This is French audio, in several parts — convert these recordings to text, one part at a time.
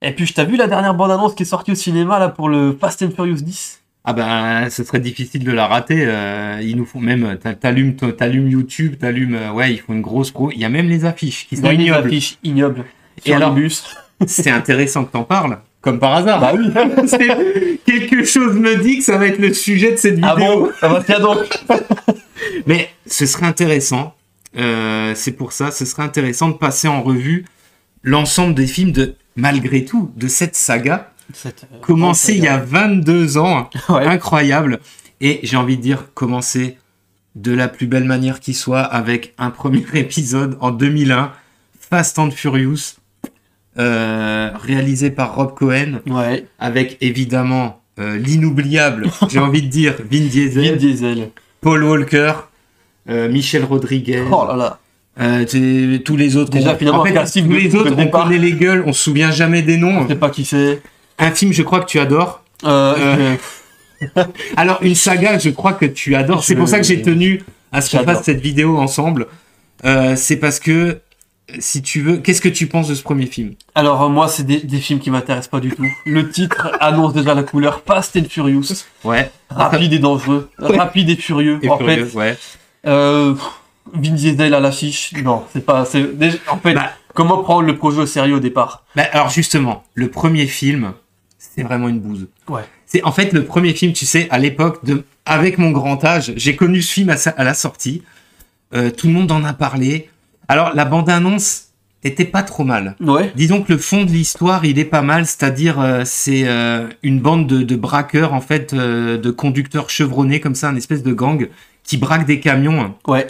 Et puis, je t'ai vu la dernière bande-annonce qui est sortie au cinéma là pour le Fast and Furious 10. Ah ben, ce serait difficile de la rater. Ils nous font même, t'allumes YouTube, ouais, ils font une grosse pro. Il y a même les affiches qui sont Une ignobles. affiche ignoble. Et alors, bus. c'est intéressant que t'en parles, comme par hasard. Bah oui. Quelque chose me dit que ça va être le sujet de cette vidéo. Ah bon? Ah bah tiens donc. Mais ce serait intéressant. C'est pour ça, ce serait intéressant de passer en revue l'ensemble des films malgré tout, de cette saga. Commencé il y a 22 ans, Ouais. Incroyable. Et j'ai envie de dire, commencer de la plus belle manière qui soit avec un premier épisode en 2001, Fast and Furious, réalisé par Rob Cohen, Ouais. avec évidemment l'inoubliable, j'ai envie de dire, Vin Vin Diesel, Diesel. Paul Walker, Michelle Rodriguez. Oh là là. Tous les autres, Déjà, finalement, casting tous les de autres, on départ. connaît les gueules, on se souvient jamais des noms. Je sais pas qui c'est. Un film, je crois que tu adores. Alors, une saga, je crois que tu adores. C'est pour ça que j'ai tenu à ce qu'on J'adore. fasse cette vidéo ensemble. C'est parce que, si tu veux, qu'est-ce que tu penses de ce premier film? Alors, moi, c'est des films qui m'intéressent pas du tout. Le titre annonce déjà la couleur Fast and Furious. Ouais. Rapide et dangereux. Ouais. Rapide et furieux. Et en furieux, fait, ouais. Vin Diesel à l'affiche. Non, c'est pas. En fait, Bah. comment prendre le projet au sérieux au départ? Bah, alors, justement, le premier film, c'est vraiment une bouse. Ouais. C'est en fait le premier film, tu sais, à l'époque, avec mon grand âge, j'ai connu ce film à la sortie. Tout le monde en a parlé. Alors, la bande-annonce était pas trop mal. Ouais. Disons que le fond de l'histoire, il est pas mal, c'est-à-dire c'est une bande de braqueurs, en fait, de conducteurs chevronnés, comme ça, un espèce de gang, qui braque des camions. Ouais.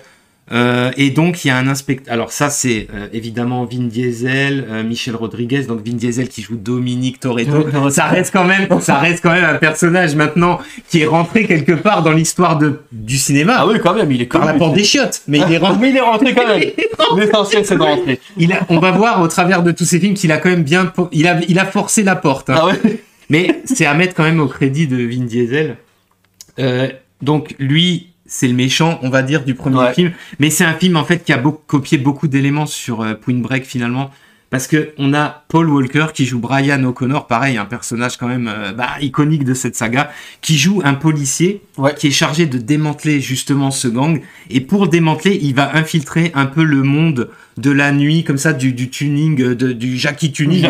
Et donc, il y a un inspecteur. Alors, ça, c'est évidemment Vin Diesel, Michelle Rodriguez, donc Vin Diesel qui joue Dominique Toretto. Ça reste quand même un personnage maintenant qui est rentré quelque part dans l'histoire du cinéma. Ah oui, quand même, il est Par la porte des chiottes, mais il est rentré. Mais il est rentré quand même. L'essentiel, c'est de rentrer. On va voir au travers de tous ces films qu'il a quand même bien, il a forcé la porte. Hein. Ah ouais. Mais c'est à mettre quand même au crédit de Vin Diesel. Donc lui, c'est le méchant, on va dire, du premier film. Mais c'est un film en fait qui a copié beaucoup d'éléments sur Point Break finalement. Parce que on a Paul Walker qui joue Brian O'Connor, pareil, un personnage quand même iconique de cette saga, qui joue un policier qui est chargé de démanteler justement ce gang. Et pour démanteler, il va infiltrer un peu le monde de la nuit, comme ça, du tuning, du Jackie Tuning.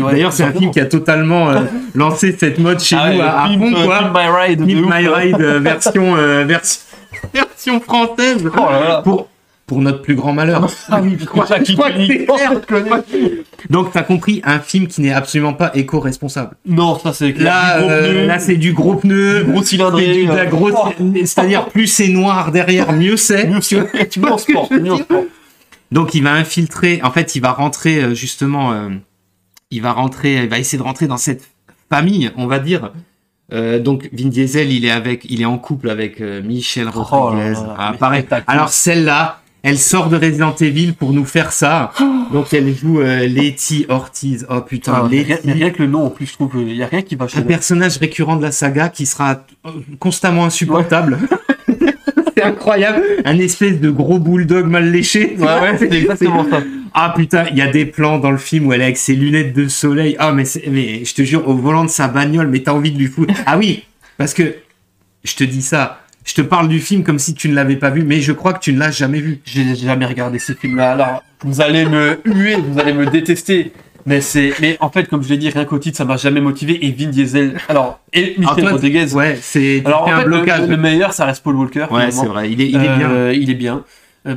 D'ailleurs, c'est un film qui a totalement lancé cette mode chez nous à fond, quoi. Film My Ride. Film My Ride version française. Oh là là. Pour notre plus grand malheur. Ah oui, je crois que c'est clair. Donc, t'as compris, un film qui n'est absolument pas éco-responsable. Non, ça c'est clair. Là, c'est du gros pneu. Gros cylindré. C'est-à-dire, plus c'est noir derrière, mieux c'est. Tu vois, en sport. Donc, il va infiltrer, en fait, il va rentrer, justement, il va essayer de rentrer dans cette famille, on va dire. Donc, Vin Diesel, il est en couple avec Michelle Rodriguez. Pareil. Alors, celle-là, elle sort de Resident Evil pour nous faire ça. Donc, elle joue Letty Ortiz. Oh putain, Letty. Rien que le nom, en plus, je trouve qu'il n'y a rien qui va chez un personnage récurrent de la saga qui sera constamment insupportable. C'est incroyable. Un espèce de gros bulldog mal léché. Ouais, c'est exactement ça. Ah putain, il y a des plans dans le film où elle est avec ses lunettes de soleil. Ah mais je te jure, au volant de sa bagnole, mais t'as envie de lui foutre. Ah oui, parce que je te dis ça. Je te parle du film comme si tu ne l'avais pas vu, mais je crois que tu ne l'as jamais vu. J'ai jamais regardé ces films-là. Alors, vous allez me huer, vous allez me détester. Mais en fait, comme je l'ai dit, rien qu'au titre, ça m'a jamais motivé. Et Vin Diesel, et Michelle Rodriguez. Ouais, c'est un blocage. Le meilleur, ça reste Paul Walker. Ouais, c'est vrai. Il est bien. Il est bien.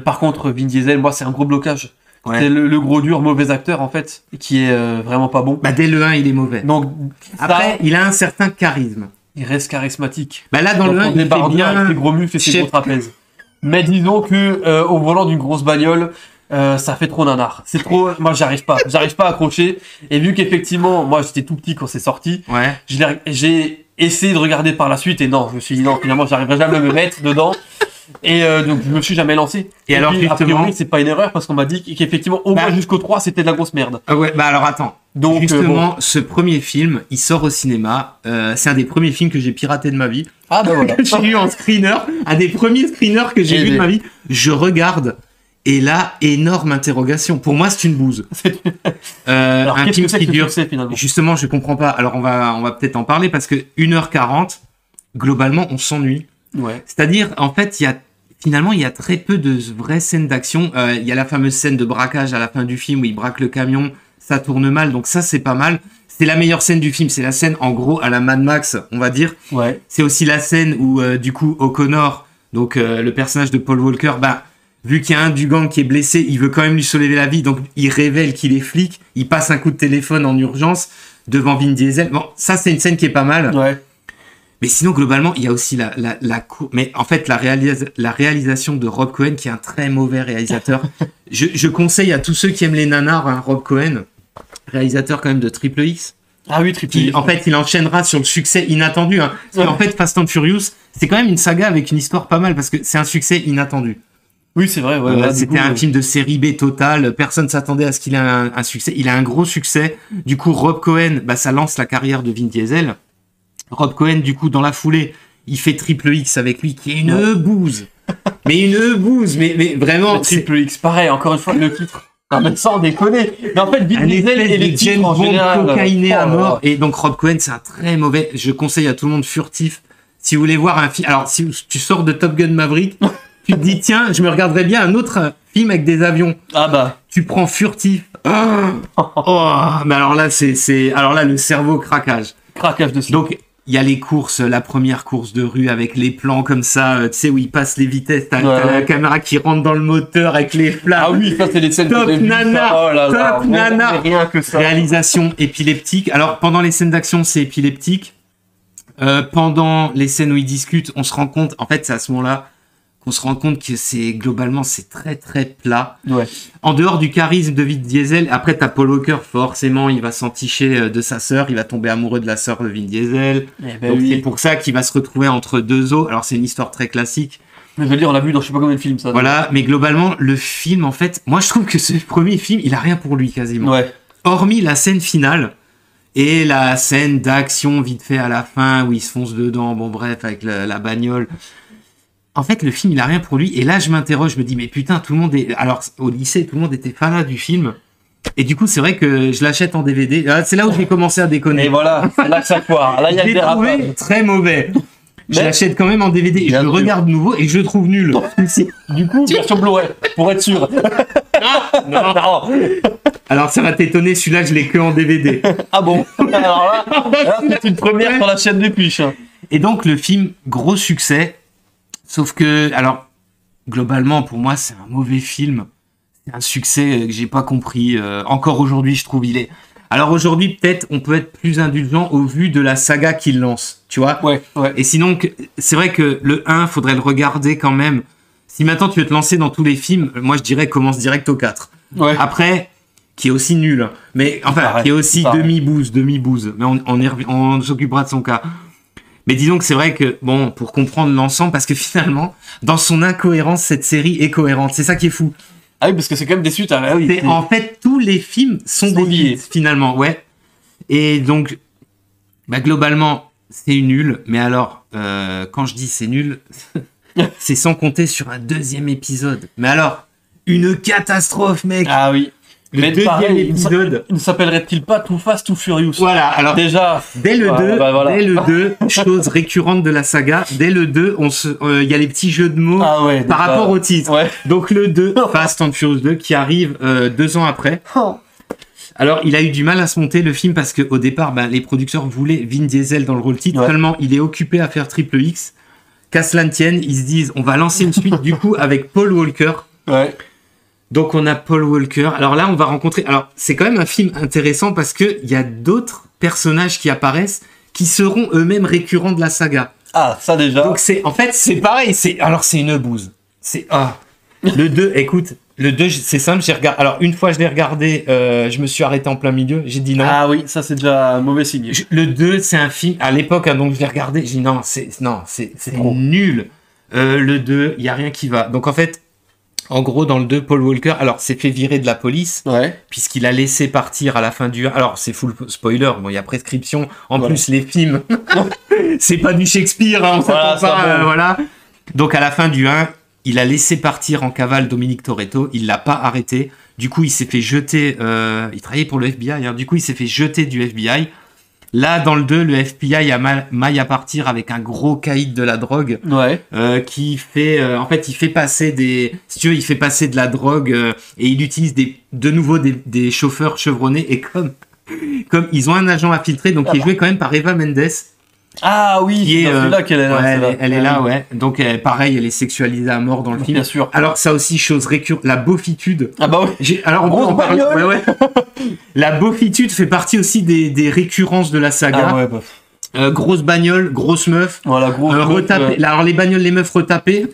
Par contre, Vin Diesel, moi, c'est un gros blocage. Ouais. C'est le gros dur mauvais acteur, en fait, qui est vraiment pas bon. Bah, dès le 1, il est mauvais. Donc, après, il a un certain charisme. Il reste charismatique. Bah là, dans le 1, il fait bien avec ses gros muscles et ses gros trapèzes. Mais disons que au volant d'une grosse bagnole, ça fait trop nanar. C'est trop. Moi, j'arrive pas à accrocher. Et vu qu'effectivement, moi, j'étais tout petit quand c'est sorti. Ouais. J'ai essayé de regarder par la suite et non, je me suis dit non, finalement, j'arriverai jamais à me mettre dedans. Et donc, je me suis jamais lancé. Et alors, puis, justement, a priori, c'est pas une erreur parce qu'on m'a dit qu'effectivement, au moins jusqu'au 3, c'était de la grosse merde. Ah ouais, bah alors attends. Donc, justement, ce premier film, il sort au cinéma. C'est un des premiers films que j'ai piraté de ma vie. Ah bah voilà. Que j'ai eu en screener. Un des premiers screeners que j'ai vu de ma vie. Je regarde. Et là, énorme interrogation. Pour moi, c'est une bouse. Alors, un qu'est-ce film que c'est qui que ce dure. succès, finalement? Justement, je comprends pas. Alors, on va peut-être en parler parce que 1h40, globalement, on s'ennuie. Ouais. C'est-à-dire, en fait, finalement, il y a très peu de vraies scènes d'action. Il y a la fameuse scène de braquage à la fin du film où il braque le camion. Ça tourne mal, donc ça, c'est pas mal. C'est la meilleure scène du film. C'est la scène, en gros, à la Mad Max, on va dire. Ouais. C'est aussi la scène où, du coup, O'Connor, donc le personnage de Paul Walker, vu qu'il y a un du gang qui est blessé, il veut quand même lui sauver la vie, donc il révèle qu'il est flic, il passe un coup de téléphone en urgence devant Vin Diesel. Bon, ça, c'est une scène qui est pas mal. Ouais. Mais sinon, globalement, il y a aussi mais en fait, la réalisation de Rob Cohen, qui est un très mauvais réalisateur. je conseille à tous ceux qui aiment les nanars, hein, Rob Cohen, réalisateur quand même de Triple X. Ah oui, Triple X. En fait, il enchaînera sur le succès inattendu. Hein. Parce qu'en fait, Fast and Furious, c'est quand même une saga avec une histoire pas mal, parce que c'est un succès inattendu. Oui, c'est vrai. Ouais, C'était un film de série B total. Personne s'attendait à ce qu'il ait un succès. Il a un gros succès. Du coup, Rob Cohen, ça lance la carrière de Vin Diesel. Rob Cohen, du coup, dans la foulée, il fait Triple X avec lui, qui est une bouse. Mais une bouse, mais vraiment. Triple X, pareil, encore une fois, le titre. Non, mais sans déconner. Mais en fait, Vin Un Diesel et les James titres en Bond général. cocaïné à Oh, mort. Et donc, Rob Cohen, c'est un très mauvais. Je conseille à tout le monde Furtif. Si vous voulez voir un film. Alors, si tu sors de Top Gun Maverick, tu te dis, tiens, je me regarderais bien un autre film avec des avions. Ah bah. Tu prends Furtif. Mais alors là, alors là, le cerveau craquage. Craquage de cinéma. Donc, il y a les courses, la première course de rue avec les plans comme ça, tu sais, où il passe les vitesses, t'as la caméra qui rentre dans le moteur avec les flammes. Ah oui, ça c'est les scènes Top que j'ai vues, nana, ça. Oh là là, top nana. rien que ça. Réalisation épileptique. Alors, pendant les scènes d'action, c'est épileptique. Pendant les scènes où ils discutent, on se rend compte, en fait, c'est à ce moment-là qu'on se rend compte que c'est très très plat. Ouais. En dehors du charisme de Vin Diesel, après t'as Paul Walker, forcément il va s'enticher de sa sœur, il va tomber amoureux de la sœur de Vin Diesel. Donc c'est pour ça qu'il va se retrouver entre deux eaux. Alors c'est une histoire très classique. Mais je veux dire, on l'a vu dans je sais pas combien de films ça. Voilà, mais globalement le film en fait, moi je trouve que ce premier film, il a rien pour lui quasiment. Ouais. Hormis la scène finale et la scène d'action vite fait à la fin où il se fonce dedans, bon bref avec la bagnole. En fait, le film, il a rien pour lui. Et là, je m'interroge, je me dis, mais putain, tout le monde est... Alors, au lycée, tout le monde était fanat du film. Et du coup, c'est vrai que je l'achète en DVD. C'est là où j'ai commencé à déconner. Et voilà, c'est là que ça foire. Là, il y a je le l'ai trouvé dérapage. très mauvais. Je l'achète quand même en DVD. Et je le regarde nouveau et je le trouve nul. Du coup, version Blu-ray, pour être sûr. Non. Alors, ça va t'étonner, celui-là, je l'ai que en DVD. Ah bon. Alors là c'est une première sur la chaîne des Puches. Et donc, le film, gros succès. Sauf que, alors, globalement, pour moi, c'est un mauvais film. C'est un succès que j'ai pas compris. Encore aujourd'hui, je trouve, il est... Alors aujourd'hui, peut-être, on peut être plus indulgent au vu de la saga qu'il lance, tu vois. Ouais. Et sinon, c'est vrai que le 1, faudrait le regarder quand même. Si maintenant tu veux te lancer dans tous les films, moi, je dirais commence direct au 4. Ouais. Après, qui est aussi nul. Mais, enfin, qui est aussi demi-bouse. Mais on s'occupera de son cas. Mais disons que c'est vrai que, bon, pour comprendre l'ensemble, parce que finalement, dans son incohérence, cette série est cohérente. C'est ça qui est fou. Ah oui, parce que c'est quand même des suites. Ah oui, En fait, tous les films sont des liés, suites, finalement, ouais. Et donc, globalement, c'est nul. Mais alors, quand je dis c'est nul, c'est sans compter sur un deuxième épisode. Mais alors, une catastrophe, mec. Ah oui. Le deuxième épisode. Il ne s'appellerait-il pas Too Fast, Too Furious? Voilà, alors déjà. Dès le 2, dès le 2, chose récurrente de la saga, dès le 2, il y a les petits jeux de mots par rapport au titre. Ouais. Donc le 2, Fast and Furious 2, qui arrive 2 ans après. Alors, il a eu du mal à se monter le film parce qu'au départ, les producteurs voulaient Vin Diesel dans le rôle titre. Seulement, il est occupé à faire Triple X. Qu'à cela ne tienne, ils se disent, on va lancer une suite du coup avec Paul Walker. Ouais. Donc on a Paul Walker. Alors là, on va rencontrer... Alors, c'est quand même un film intéressant parce qu'il y a d'autres personnages qui apparaissent qui seront eux-mêmes récurrents de la saga. Ah, ça déjà. Donc en fait, c'est pareil. Alors, c'est une bouse. Le 2, écoute, le 2, c'est simple. Alors, une fois, je l'ai regardé, je me suis arrêté en plein milieu. J'ai dit non. Ah oui, ça, c'est déjà un mauvais signe. Le 2, c'est un film... À l'époque, donc je l'ai regardé. J'ai dit non, c'est nul. Le 2, il n'y a rien qui va. Donc en fait... En gros, dans le 2, Paul Walker, alors, s'est fait virer de la police, puisqu'il a laissé partir à la fin du 1. Alors, c'est full spoiler, bon, il y a prescription. En plus, les films, c'est pas du Shakespeare, hein, on s'attend pas, voilà. Donc, à la fin du 1, il a laissé partir en cavale Dominique Toretto, il l'a pas arrêté. Du coup, il s'est fait jeter. Il travaillait pour le FBI. Hein, du coup, il s'est fait jeter du FBI. Là, dans le 2, le FBI a maille à partir avec un gros caïd de la drogue. Ouais. Qui fait, en fait, il fait passer si tu veux, il fait passer de la drogue et il utilise de nouveau des chauffeurs chevronnés. Et comme ils ont un agent infiltré, donc qui est joué quand même par Eva Mendes. Ah oui, c'est là qu'elle est là. Ouais, elle est là, ouais. Donc, pareil, elle est sexualisée à mort dans le film. Bien sûr. Alors, ça aussi, chose récurrente, la beaufitude. Ah bah oui. Alors, on parle. Ouais. La beaufitude fait partie aussi des récurrences de la saga. Ah ouais, bah. Grosse bagnole, grosse meuf. Voilà, retapé. Alors, les bagnoles, les meufs retapées.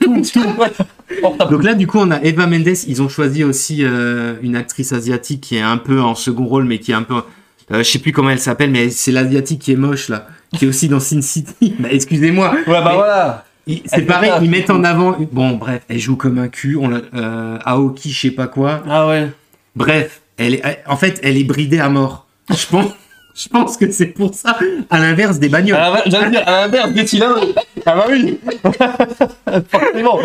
Donc là, du coup, on a Eva Mendes. Ils ont choisi aussi une actrice asiatique qui est un peu en second rôle, mais qui est un peu. Je sais plus comment elle s'appelle, mais c'est l'asiatique qui est moche là, qui est aussi dans Sin City. Bah, excusez-moi. Ouais, bah voilà. C'est pareil, ils mettent en avant. Bon, bref, elle joue comme un cul. Aoki, je sais pas quoi. Ah ouais. Bref, en fait, elle est bridée à mort. Je pense que c'est pour ça. À l'inverse des bagnoles. J'allais dire, à l'inverse des cylindres. Ah bah oui. Forcément.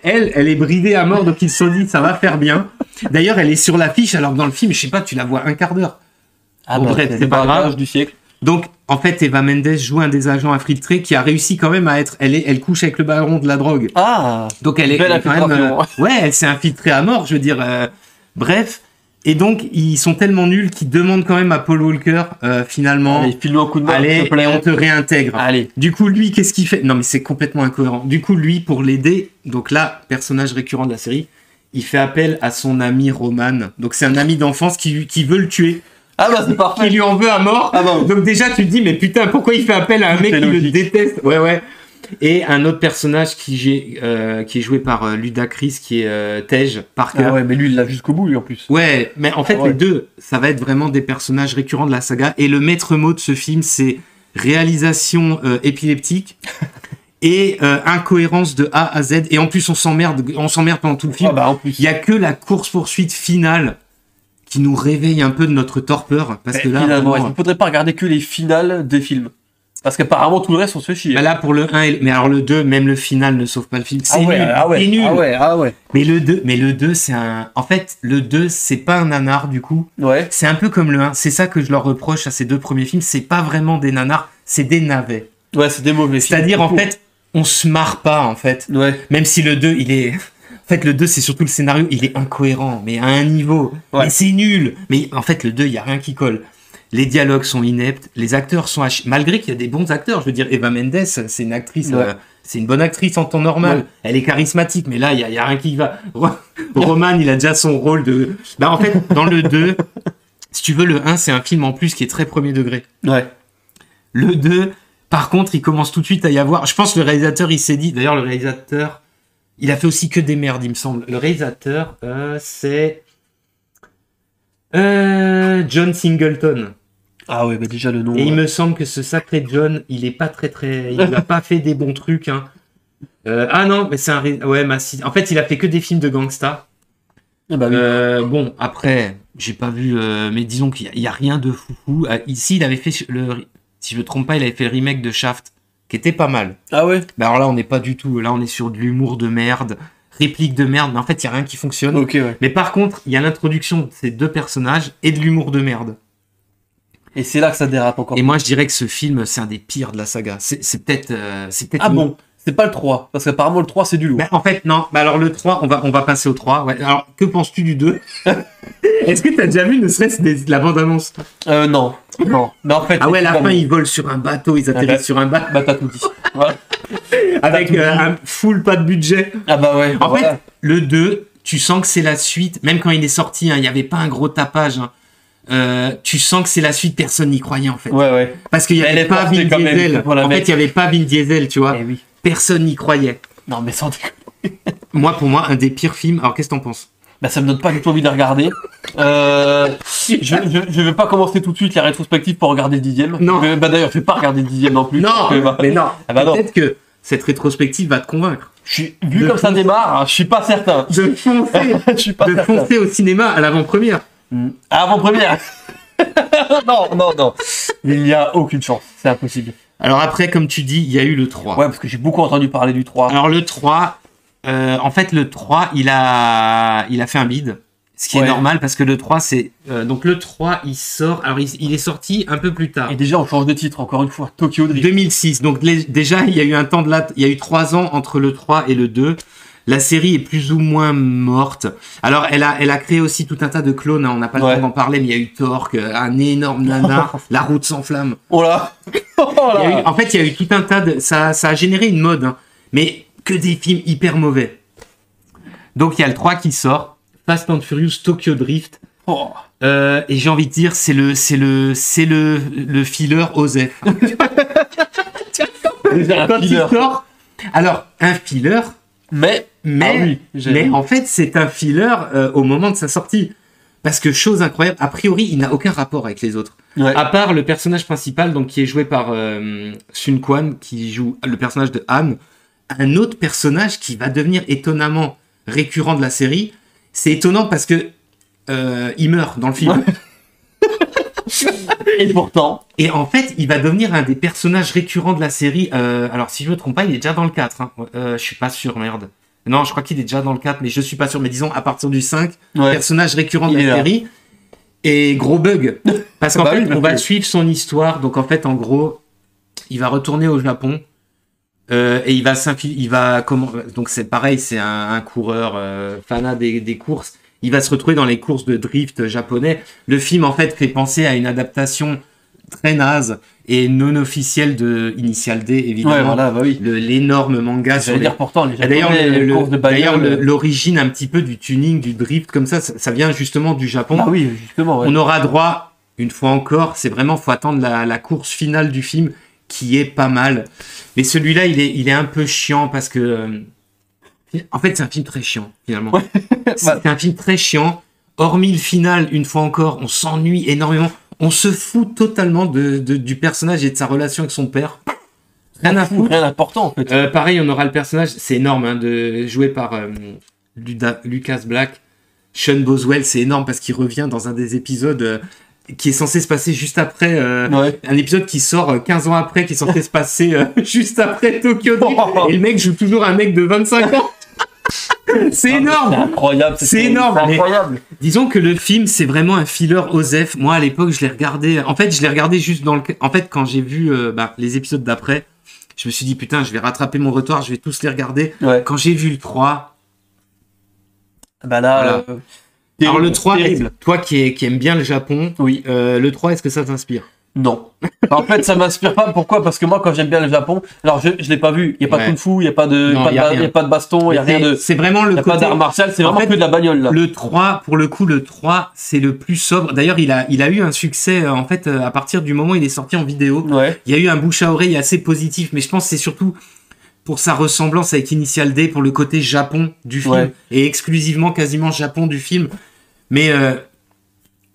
Elle est bridée à mort, donc ils se sont dit ça va faire bien. D'ailleurs, elle est sur l'affiche, alors que dans le film, je sais pas, tu la vois un quart d'heure. Ah bon, bref, c'est pas grave. Du siècle. Donc, en fait, Eva Mendes joue un des agents infiltrés qui a réussi quand même à être. Elle couche avec le baron de la drogue. Ah. Donc, elle est quand même. Elle s'est infiltrée à mort, je veux dire. Bref. Et donc, ils sont tellement nuls qu'ils demandent quand même à Paul Walker, finalement. Allez, file-le un coup de main. Allez, et on te réintègre. Allez. Du coup, lui, qu'est-ce qu'il fait? Non, mais c'est complètement incohérent. Du coup, lui, pour l'aider, donc là, personnage récurrent de la série, il fait appel à son ami Roman. Donc, c'est un ami d'enfance qui veut le tuer. Ah bah c'est parfait. Qui lui en veut à mort. Ah bon. Donc déjà tu te dis mais putain pourquoi il fait appel à un mec qui le déteste. Ouais. Et un autre personnage qui est joué par Ludacris qui est Tej Parker. Ah ouais mais lui il l'a jusqu'au bout lui en plus. Ouais mais en fait les deux ça va être vraiment des personnages récurrents de la saga et le maître mot de ce film c'est réalisation épileptique. Et incohérence de A à Z et en plus on s'emmerde pendant tout le film. Ah bah en plus. Il y a que la course poursuite finale qui nous réveille un peu de notre torpeur parce que là il ne faudrait pas regarder que les finales des films parce qu'apparemment tout le reste on se fait chier. Bah là pour le 1 mais alors le 2 même le final ne sauve pas le film, c'est nul. C'est nul. Ah ouais. Mais le 2 c'est en fait le 2 c'est pas un nanar du coup. Ouais. C'est un peu comme le 1, c'est ça que je leur reproche à ces deux premiers films, c'est pas vraiment des nanars, c'est des navets. Ouais, c'est des mauvais films. C'est-à-dire en fait, on se marre pas en fait. Ouais. Même si le 2 il est en fait, le 2, c'est surtout le scénario, il est incohérent, mais à un niveau. Ouais. Mais c'est nul. Mais en fait, le 2, il n'y a rien qui colle. Les dialogues sont ineptes, les acteurs sont malgré qu'il y a des bons acteurs. Je veux dire, Eva Mendes, c'est une actrice, c'est une bonne actrice en temps normal. Ouais. Elle est charismatique, mais là, il y a rien qui va. Roman, il a déjà son rôle de. Bah, en fait, dans le 2, si tu veux, le 1, c'est un film en plus qui est très premier degré. Ouais. Le 2, par contre, il commence tout de suite à y avoir. Je pense que le réalisateur, il s'est dit. D'ailleurs, le réalisateur. Il a fait aussi que des merdes, il me semble. Le réalisateur, c'est John Singleton. Ah ouais, bah déjà le nom. Et il me semble que ce sacré John, il est pas très. Il n'a pas fait des bons trucs. Hein. Ah non, mais c'est un. Ouais, en fait, il a fait que des films de gangsta. Ah bah oui. Bon, après, j'ai pas vu, mais disons qu'il y a rien de foufou. Ici, il avait fait si je me trompe pas, il avait fait le remake de Shaft. Qui était pas mal. Ah ouais. Bah alors là, on n'est pas du tout. Là, on est sur de l'humour de merde, réplique de merde. Mais en fait, il y a rien qui fonctionne. Ok, ouais. Mais par contre, il y a l'introduction de ces deux personnages et de l'humour de merde. Et c'est là que ça dérape encore. Et moi, je dirais que ce film, c'est un des pires de la saga. C'est peut-être. Ah bon. C'est pas le 3, parce qu'apparemment le 3 c'est du lourd. Bah, en fait, non. Bah, alors le 3, on va passer au 3. Ouais. Alors, que penses-tu du 2? Est-ce que t'as déjà vu ne serait-ce la bande-annonce? Non. Mais en fait. Ah ouais, à la fin, ils volent sur un bateau, ils atterrissent sur un bateau. Bah, t'as tout dit. Voilà. Avec un full pas de budget. Ah bah ouais. En fait, le 2, tu sens que c'est la suite. Même quand il est sorti, il n'y avait pas un gros tapage. Tu sens que c'est la suite, personne n'y croyait en fait. Ouais. Parce qu'il n'y avait pas Vin Diesel. En fait, il n'y avait pas Vin Diesel, tu vois. Eh oui. Personne n'y croyait. Non, mais sans déconner. Pour moi, un des pires films. Alors, qu'est-ce que t'en penses? Bah, ça me donne pas du tout envie de regarder. Je vais pas commencer tout de suite la rétrospective pour regarder le 10e. Non. Bah, d'ailleurs, je vais pas regarder le 10e non plus. Non, mais non. Ah bah peut-être que cette rétrospective va te convaincre. Vu comme ça démarre, je suis pas certain. De foncer au cinéma à l'avant-première. À l'avant-première. Non. Il n'y a aucune chance. C'est impossible. Alors après, comme tu dis, il y a eu le 3. Ouais, parce que j'ai beaucoup entendu parler du 3. Alors le 3, En fait, le 3, il a fait un bid. Ce qui est normal parce que le 3, c'est. Donc le 3, il sort. Alors, il est sorti un peu plus tard. Et déjà, on change de titre, encore une fois. Tokyo Drift. 2006. Donc, déjà, il y a eu un temps de il y a eu 3 ans entre le 3 et le 2. La série est plus ou moins morte. Alors, elle a créé aussi tout un tas de clones. Hein. On n'a pas le temps d'en parler, mais il y a eu Torque, un énorme nanar, La Route sans flamme. Oh là, En fait, il y a eu tout un tas de. Ça a généré une mode, hein. Mais que des films hyper mauvais. Donc, il y a le 3 qui sort. Fast and Furious Tokyo Drift. Oh. Et j'ai envie de dire, c'est le filler Osef. Quand il sort. Alors, un filler. Mais en fait, c'est un filler au moment de sa sortie. Parce que, chose incroyable, a priori, il n'a aucun rapport avec les autres. Ouais. À part le personnage principal, donc qui est joué par Sun Quan, qui joue le personnage de Han. Un autre personnage qui va devenir étonnamment récurrent de la série. C'est étonnant parce que il meurt dans le film. Et pourtant. Et en fait, il va devenir un des personnages récurrents de la série. Alors, si je me trompe pas, il est déjà dans le 4. Hein. Je suis pas sûr, merde. Non, je crois qu'il est déjà dans le 4, mais je suis pas sûr. Mais disons, à partir du 5, personnage récurrent de la série. Et gros bug. Parce qu'en fait, on va suivre son histoire. Donc, en fait, en gros, il va retourner au Japon. Et il va donc c'est pareil, c'est un coureur fanat des courses. Il va se retrouver dans les courses de drift japonais. Le film en fait fait penser à une adaptation très naze et non officielle de Initial D, évidemment. Ouais, voilà, bah oui. L'énorme manga sur dire pourtant les d'ailleurs l'origine un petit peu du tuning du drift comme ça vient justement du Japon. Ah oui, justement. Ouais. On aura droit une fois encore, c'est vraiment faut attendre la course finale du film qui est pas mal. Mais celui-là, il est un peu chiant parce que... en fait, c'est un film très chiant, finalement. Ouais. C'est un film très chiant. Hormis le final, une fois encore, on s'ennuie énormément. On se fout totalement du personnage et de sa relation avec son père. Rien à foutre. Rien d'important, en fait. Pareil, on aura le personnage, c'est énorme, hein, joué par Lucas Black. Sean Boswell, c'est énorme parce qu'il revient dans un des épisodes... qui est censé se passer juste après un épisode qui sort 15 ans après, qui est censé se passer juste après Tokyo Drift. Et le mec joue toujours un mec de 25 ans. C'est énorme. C'est incroyable. C'est énorme. C'est incroyable. Disons que le film, c'est vraiment un filler Osef. Moi, à l'époque, je l'ai regardé. En fait, je l'ai regardé juste en fait, quand j'ai vu les épisodes d'après, je me suis dit, putain, je vais rattraper mon retard, je vais tous les regarder. Ouais. Quand j'ai vu le 3... Bah là... Voilà. Alors le 3, toi qui aime bien le Japon, oui. Le 3, est-ce que ça t'inspire? Non. En fait, ça m'inspire pas. Pourquoi? Parce que moi, quand j'aime bien le Japon, alors je l'ai pas vu. Il y a pas de kung-fu, il y a pas de baston, il y a rien de. C'est vraiment le côté. Pas d'art martial, c'est vraiment que de la bagnole là. Le 3, pour le coup, le 3, c'est le plus sobre. D'ailleurs, il a eu un succès en fait à partir du moment où il est sorti en vidéo. Ouais. Il y a eu un bouche à oreille assez positif, mais je pense que c'est surtout pour sa ressemblance avec Initial D, pour le côté Japon du film et exclusivement quasiment Japon du film. Mais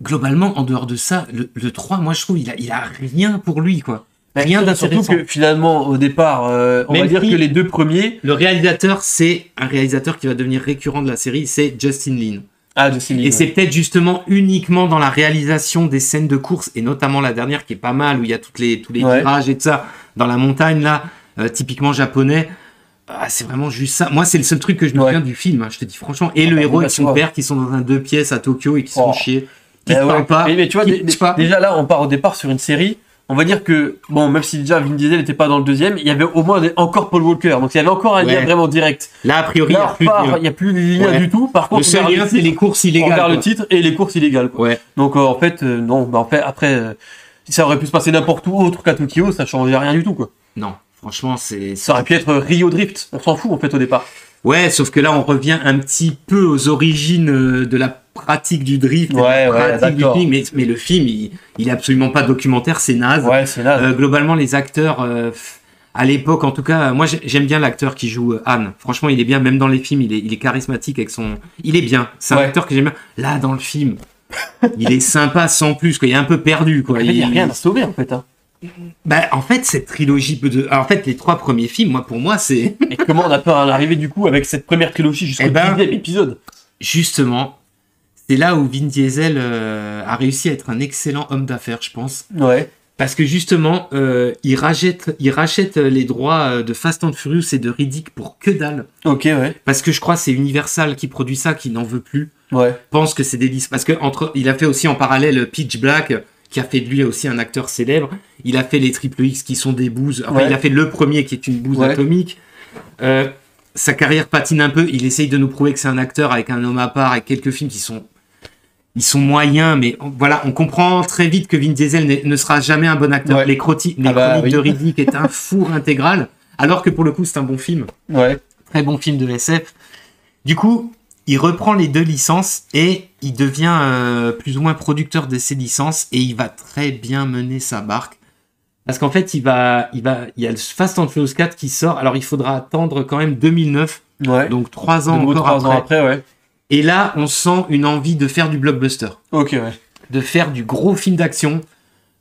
globalement, en dehors de ça, le 3, moi je trouve il a rien pour lui, quoi. Rien d'intéressant. Surtout que finalement, au départ, on va dire que les deux premiers... Le réalisateur, c'est un réalisateur qui va devenir récurrent de la série, c'est Justin Lin. Ah, Justin Lin. Et c'est peut-être justement uniquement dans la réalisation des scènes de course, et notamment la dernière qui est pas mal, où il y a tous les virages et tout ça, dans la montagne là, typiquement japonais. Ah, c'est vraiment juste ça. Moi, c'est le seul truc que je me souviens du film, hein, je te dis franchement. Et le héros et son père qui sont dans un 2 pièces à Tokyo et qui se font chier. Qui ne parlent pas. Mais tu vois, déjà là, on part au départ sur une série. On va dire que, bon, même si déjà Vin Diesel n'était pas dans le deuxième, il y avait au moins encore Paul Walker. Donc il y avait encore un lien vraiment direct. Là, a priori, il n'y a plus de lien du tout. Par contre, le seul lien, c'est les courses illégales. On regarde le titre et les courses illégales. Quoi. Ouais. Donc en fait, non. Bah, en fait, après, si ça aurait pu se passer n'importe où autre qu'à Tokyo, ça changeait rien du tout, quoi. Non. Franchement, ça aurait pu être Rio Drift. On s'en fout, en fait, au départ. Ouais, sauf que là, on revient un petit peu aux origines de la pratique du drift. Du film. Mais le film, il est absolument pas documentaire, c'est naze. Ouais, c'est naze. Globalement, les acteurs, à l'époque, en tout cas, moi, j'aime bien l'acteur qui joue Han. Franchement, il est bien. Même dans les films, il est charismatique avec son... Il est bien. C'est un acteur que j'aime bien. Là, dans le film, il est sympa sans plus, quoi. Il est un peu perdu, quoi. Il y a rien à sauver, en fait, hein. Bah, en fait, cette trilogie en fait, les 3 premiers films, pour moi, c'est... Et comment on a pu en arriver, du coup, avec cette première trilogie jusqu'au 10e épisode? Justement, c'est là où Vin Diesel a réussi à être un excellent homme d'affaires, je pense. Ouais. Parce que justement, il rachète les droits de Fast and Furious et de Riddick pour que dalle. Ok, ouais. Parce que je crois que c'est Universal qui produit ça, qui n'en veut plus. Ouais. Pense que c'est des listes. Parce que il a fait aussi en parallèle Pitch Black, qui a fait de lui aussi un acteur célèbre. Il a fait les Triple X qui sont des bouses. Enfin, Ouais. il a fait le premier qui est une bouse atomique. Sa carrière patine un peu. Il essaye de nous prouver que c'est un acteur avec un homme à part, avec quelques films qui sont moyens, mais voilà, on comprend très vite que Vin Diesel ne sera jamais un bon acteur. Ouais. Les chroniques de Riddick est un four intégral, alors que pour le coup, c'est un bon film. Ouais. Très bon film de SF. Du coup, il reprend les 2 licences et il devient plus ou moins producteur de ces licences et il va très bien mener sa barque. Parce qu'en fait, il y a le Fast and Furious 4 qui sort. Alors, il faudra attendre quand même 2009. Ouais. Donc, 3 ans encore 3 ans après, ouais. Et là, on sent une envie de faire du blockbuster. Ok, ouais. De faire du gros film d'action.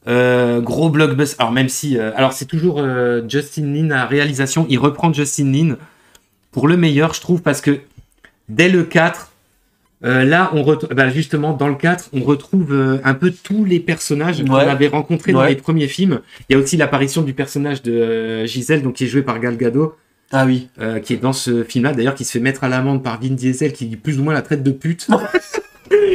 Gros blockbuster. Alors, même si... alors, c'est toujours Justin Lin à réalisation. Il reprend Justin Lin pour le meilleur, je trouve, parce que dès le 4, là, justement, dans le 4, on retrouve un peu tous les personnages qu'on avait rencontrés dans les premiers films. Il y a aussi l'apparition du personnage de Giselle, donc, qui est joué par Gal Gadot. Ah oui. Qui est dans ce film-là, d'ailleurs, qui se fait mettre à l'amende par Vin Diesel, qui plus ou moins la traite de pute.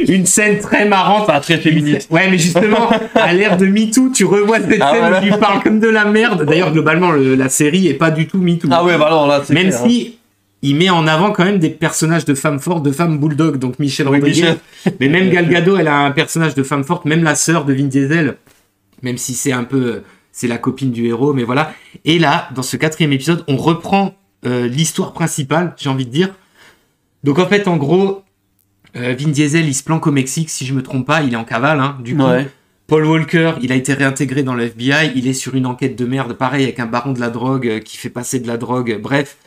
Une scène très marrante. Enfin, très féministe. Ouais, mais justement, à l'ère de MeToo, tu revois cette scène où il lui parle comme de la merde. D'ailleurs, globalement, la série est pas du tout MeToo. Ah ouais, bah non, là, c'est même clair, si il met en avant quand même des personnages de femmes fortes, de femmes bulldog, donc Michelle Rodriguez. Mais même Gal Gadot, elle a un personnage de femme forte, même la sœur de Vin Diesel, même si c'est un peu... c'est la copine du héros, mais voilà. Et là, dans ce 4e épisode, on reprend l'histoire principale, j'ai envie de dire. Donc en fait, en gros, Vin Diesel, il se planque au Mexique, si je me trompe pas, il est en cavale, hein, du coup. Paul Walker, il a été réintégré dans le FBI, il est sur une enquête de merde, pareil, avec un baron de la drogue qui fait passer de la drogue, bref.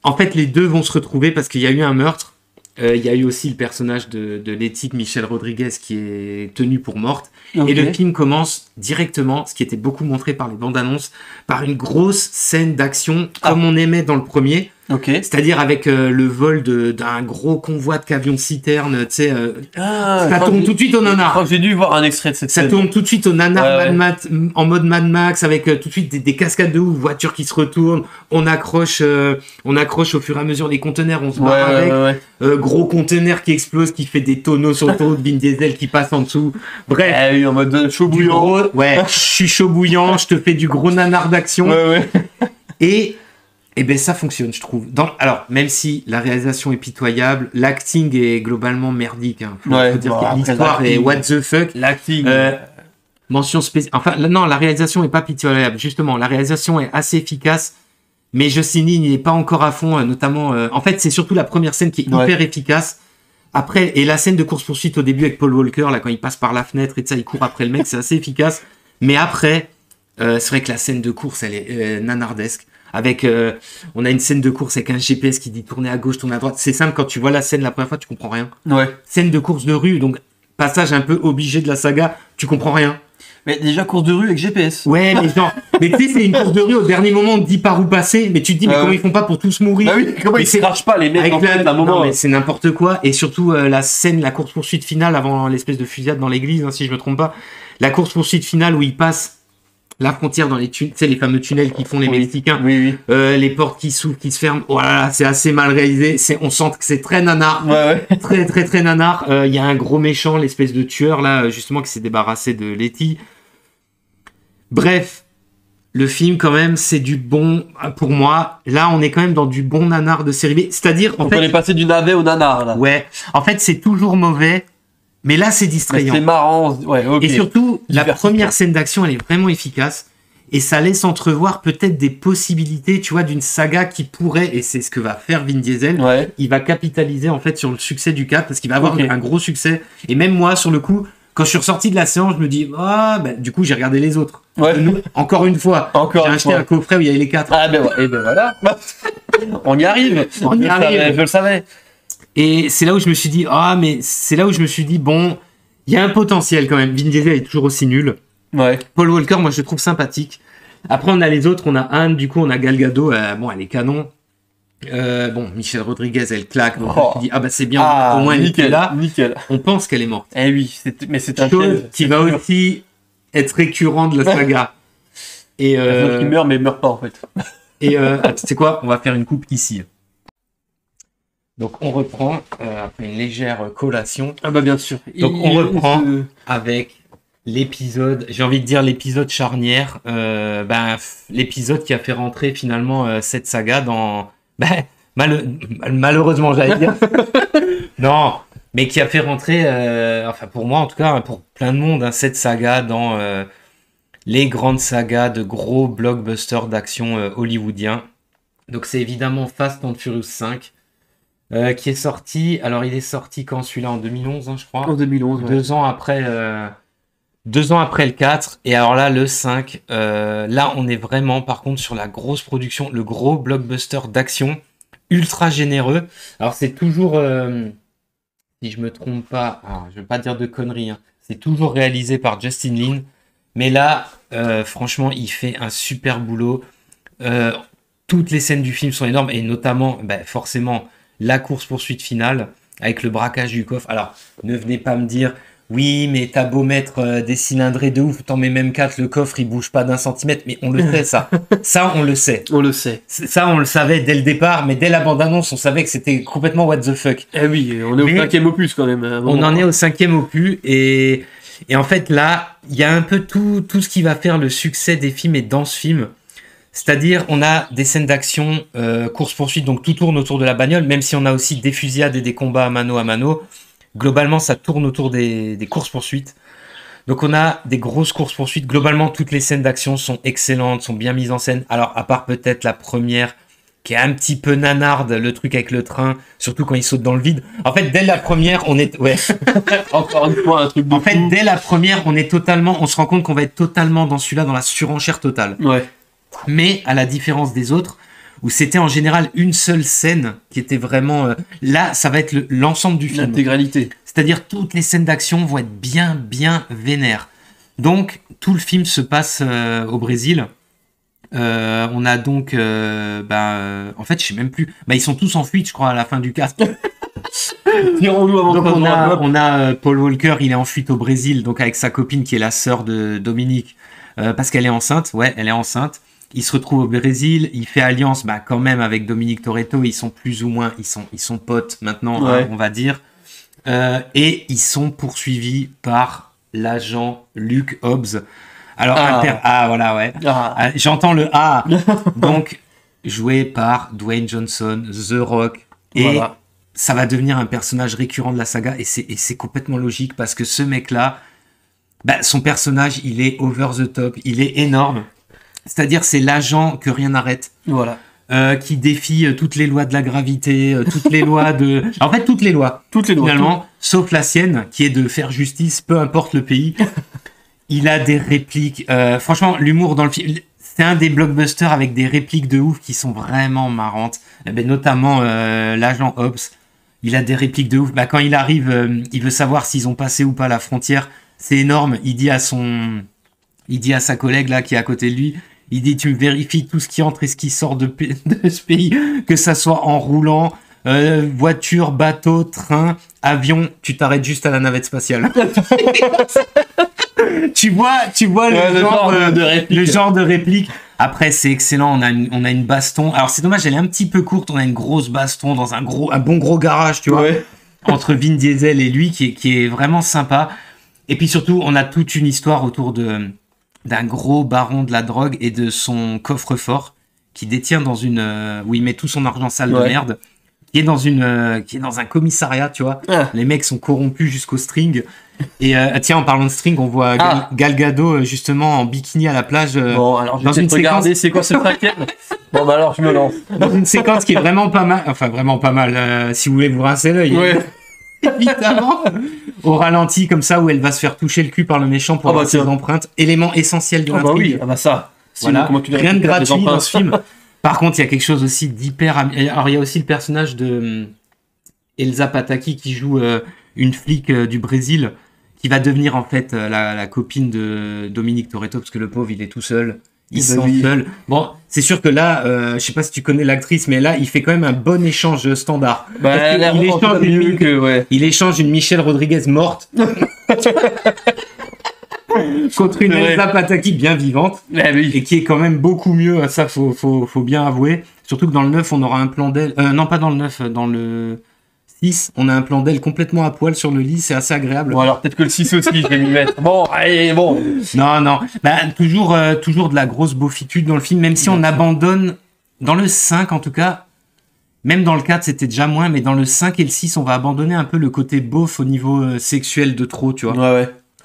En fait, les deux vont se retrouver parce qu'il y a eu un meurtre. Il y a eu aussi le personnage de Letty, Michelle Rodriguez, qui est tenue pour morte. Okay. Et le film commence directement, ce qui était beaucoup montré par les bandes annonces, par une grosse scène d'action, comme on aimait dans le premier. Okay. C'est-à-dire avec le vol d'un gros convoi de camions-citernes, tu sais. Ça tourne tout de suite au nanar. Je crois que j'ai dû voir un extrait de cette scène. Ça tourne tout de suite au nanar en mode Mad Max, avec tout de suite des cascades de ouf, voitures qui se retournent. On accroche au fur et à mesure les conteneurs, on se barre avec. Gros conteneur qui explose, qui fait des tonneaux sur le tour de Vin Diesel qui passe en dessous. Bref. Oui, en mode chaud bouillant. Je suis chaud bouillant, je te fais du gros nanar d'action. Et ben ça fonctionne, je trouve. Alors, même si la réalisation est pitoyable, l'acting est globalement merdique. Hein. Faut dire que l'histoire est what the fuck. L'acting. Mention spéciale. Enfin, non, la réalisation est pas pitoyable. Justement, la réalisation est assez efficace. Mais Justin Lin, il est pas encore à fond, notamment... en fait, c'est surtout la première scène qui est hyper efficace. Après, et la scène de course-poursuite au début avec Paul Walker, là, quand il passe par la fenêtre et ça, il court après le mec, c'est assez efficace. Mais après, c'est vrai que la scène de course, elle est nanardesque. Avec, on a une scène de course avec un GPS qui dit tourner à gauche, tourner à droite. C'est simple, quand tu vois la scène la première fois, tu comprends rien. Scène de course de rue, donc passage un peu obligé de la saga, tu comprends rien. Mais déjà, course de rue avec GPS. Ouais, mais genre, mais tu sais, c'est une course de rue, au dernier moment, on te dit par où passer, mais tu te dis, mais comment ils font pas pour tous mourir? Bah oui, comment ils se crachent pas, les mecs, avec en fait, à un moment. Non, mais c'est n'importe quoi. Et surtout, la course-poursuite finale avant l'espèce de fusillade dans l'église, hein, si je me trompe pas. La course-poursuite finale où ils passent la frontière dans les tunnels, tu sais, les fameux tunnels qui font les Mexicains. Les portes qui s'ouvrent, qui se ferment. Voilà, c'est assez mal réalisé. On sent que c'est très nanar. Très, très, très nanar. Il y a un gros méchant, l'espèce de tueur, là, justement, qui s'est débarrassé de Letty. Bref, le film, quand même, c'est du bon, pour moi. Là, on est quand même dans du bon nanar de série B. C'est-à-dire, en fait. On est passé du navet au nanar, là. Ouais. En fait, c'est toujours mauvais. Mais là, c'est distrayant. C'est marrant. Et surtout, la première scène d'action, elle est vraiment efficace. Et ça laisse entrevoir peut-être des possibilités, tu vois, d'une saga qui pourrait, et c'est ce que va faire Vin Diesel, il va capitaliser, en fait, sur le succès du 4, parce qu'il va avoir un gros succès. Et même moi, sur le coup, quand je suis ressorti de la séance, je me dis, du coup, j'ai regardé les autres. Encore une fois. J'ai acheté un coffret où il y avait les 4. Ah, et ben voilà. On y arrive. Je le savais. Et c'est là où je me suis dit, bon, il y a un potentiel quand même. Vin Diesel est toujours aussi nul. Paul Walker, moi, je le trouve sympathique. Après, on a les autres. On a Anne, du coup, on a Gal Gadot. Elle est canon. Michelle Rodriguez, elle claque. Donc je me dis, c'est bien. Au moins, elle est là. Nickel. On pense qu'elle est morte. Eh oui, mais c'est un chose qui va aussi être récurrent de la saga. Et Il meurt, mais il meurt pas en fait. tu sais quoi? On va faire une coupe ici. Donc on reprend après une légère collation. Ah bah bien sûr. Donc on reprend avec l'épisode, j'ai envie de dire l'épisode charnière, l'épisode qui a fait rentrer finalement cette saga dans... malheureusement j'allais dire. Non, mais qui a fait rentrer, enfin pour moi en tout cas, pour plein de monde, cette saga dans les grandes sagas de gros blockbusters d'action hollywoodiens. Donc c'est évidemment Fast and Furious 5. Qui est sorti, alors il est sorti quand celui-là en 2011, je crois. En 2011, ouais. 2 ans après le 4. Et alors là, le 5, là on est vraiment par contre sur la grosse production, le gros blockbuster d'action, ultra généreux. Alors c'est toujours, si je me trompe pas, je vais pas dire de conneries, c'est toujours réalisé par Justin Lin. Mais là, franchement, il fait un super boulot. Toutes les scènes du film sont énormes et notamment, forcément, la course-poursuite finale avec le braquage du coffre. Alors, ne venez pas me dire, oui, mais t'as beau mettre des cylindrés de ouf, t'en mets même 4, le coffre, il bouge pas d'1 centimètre. Mais on le sait, ça. Ça, on le sait. On le sait. Ça, on le savait dès le départ, mais dès la bande-annonce, on savait que c'était complètement what the fuck. Eh oui, on est au 5e opus quand même. On en est au 5e opus et en fait, là, il y a un peu tout ce qui va faire le succès des films et dans ce film. C'est-à-dire, on a des scènes d'action, course-poursuite, donc tout tourne autour de la bagnole, même si on a aussi des fusillades et des combats à mano à mano. Globalement, ça tourne autour des courses-poursuites. Donc, on a des grosses courses-poursuites. Globalement, toutes les scènes d'action sont excellentes, sont bien mises en scène. Alors, à part peut-être la première, qui est un petit peu nanarde, le truc avec le train, surtout quand il saute dans le vide. En fait, dès la première, on est... Ouais. Encore une fois, un truc de En fait, dès la première, on se rend compte qu'on va être totalement dans celui-là, dans la surenchère totale. Ouais. Mais à la différence des autres, où c'était en général une seule scène qui était vraiment... là, ça va être l'ensemble du film. L'intégralité. C'est-à-dire toutes les scènes d'action vont être bien vénères. Donc, tout le film se passe au Brésil. On a donc... en fait, je sais même plus. Ils sont tous en fuite, je crois, à la fin du cast. Tirons-nous avant. Donc, on a Paul Walker, il est en fuite au Brésil, donc avec sa copine qui est la sœur de Dominique, parce qu'elle est enceinte. Ouais, elle est enceinte. Il se retrouve au Brésil, il fait alliance quand même avec Dominique Toretto, ils sont plus ou moins, ils sont potes maintenant, ouais. On va dire. Et ils sont poursuivis par l'agent Luke Hobbs. Alors, voilà, ouais. J'entends le A. Donc, joué par Dwayne Johnson, The Rock. Et voilà. Ça va devenir un personnage récurrent de la saga. Et c'est complètement logique parce que ce mec-là, son personnage, il est over the top, il est énorme. C'est-à-dire, c'est l'agent que rien n'arrête. Voilà. Qui défie toutes les lois de la gravité, toutes les lois de... En fait, toutes les lois. Finalement, sauf la sienne, qui est de faire justice, peu importe le pays. Il a des répliques... franchement, l'humour dans le film... C'est un des blockbusters avec des répliques de ouf qui sont vraiment marrantes. Notamment l'agent Hobbs. Il a des répliques de ouf. Quand il arrive, il veut savoir s'ils ont passé ou pas la frontière. C'est énorme. Il dit à sa collègue là qui est à côté de lui... Il dit, tu me vérifies tout ce qui entre et ce qui sort de ce pays, que ça soit en roulant, voiture, bateau, train, avion, tu t'arrêtes juste à la navette spatiale. tu vois le genre de réplique. Après, c'est excellent, on a une baston. Alors, c'est dommage, elle est un petit peu courte, on a une grosse baston dans un bon gros garage, tu vois, entre Vin Diesel et lui, qui est vraiment sympa. Et puis surtout, on a toute une histoire autour d'un gros baron de la drogue et de son coffre-fort qui détient où il met tout son argent sale de merde, qui est dans un commissariat, tu vois. Les mecs sont corrompus jusqu'au string. Et tiens, en parlant de string, on voit Gal Gadot justement en bikini à la plage. Bon, alors je vais regarder c'est quoi ce 5e. Bon, alors je me lance. Dans une séquence qui est vraiment pas mal. Enfin, vraiment pas mal. Si vous voulez vous rincer l'œil. Ouais. Évidemment, au ralenti comme ça où elle va se faire toucher le cul par le méchant pour avoir ses empreintes, élément essentiel de l'intrigue. Ça. Voilà. Rien de gratuit dans ce film. Par contre, il y a quelque chose aussi d'hyper. Alors, il y a aussi le personnage de Elsa Pataky qui joue une flic du Brésil qui va devenir en fait la copine de Dominique Toretto parce que le pauvre il est tout seul. Il se sent seul. Bon, c'est sûr que là, je sais pas si tu connais l'actrice, mais là, il fait quand même un bon échange standard. Il échange une Michelle Rodriguez morte contre une Ouais. Elsa Pataki bien vivante. Eh oui. Et qui est quand même beaucoup mieux, hein, ça faut bien avouer. Surtout que dans le 9, on aura un plan d'aile. Non, pas dans le 9, dans le 6, on a un plan d'aile complètement à poil sur le lit, c'est assez agréable. Bon, alors peut-être que le 6 aussi, je vais m'y mettre. Bon, allez, bon. Non. Bah, toujours de la grosse beaufitude dans le film, même si on abandonne, dans le 5 en tout cas, même dans le 4 c'était déjà moins, mais dans le 5 et le 6, on va abandonner un peu le côté beauf au niveau sexuel de trop, tu vois.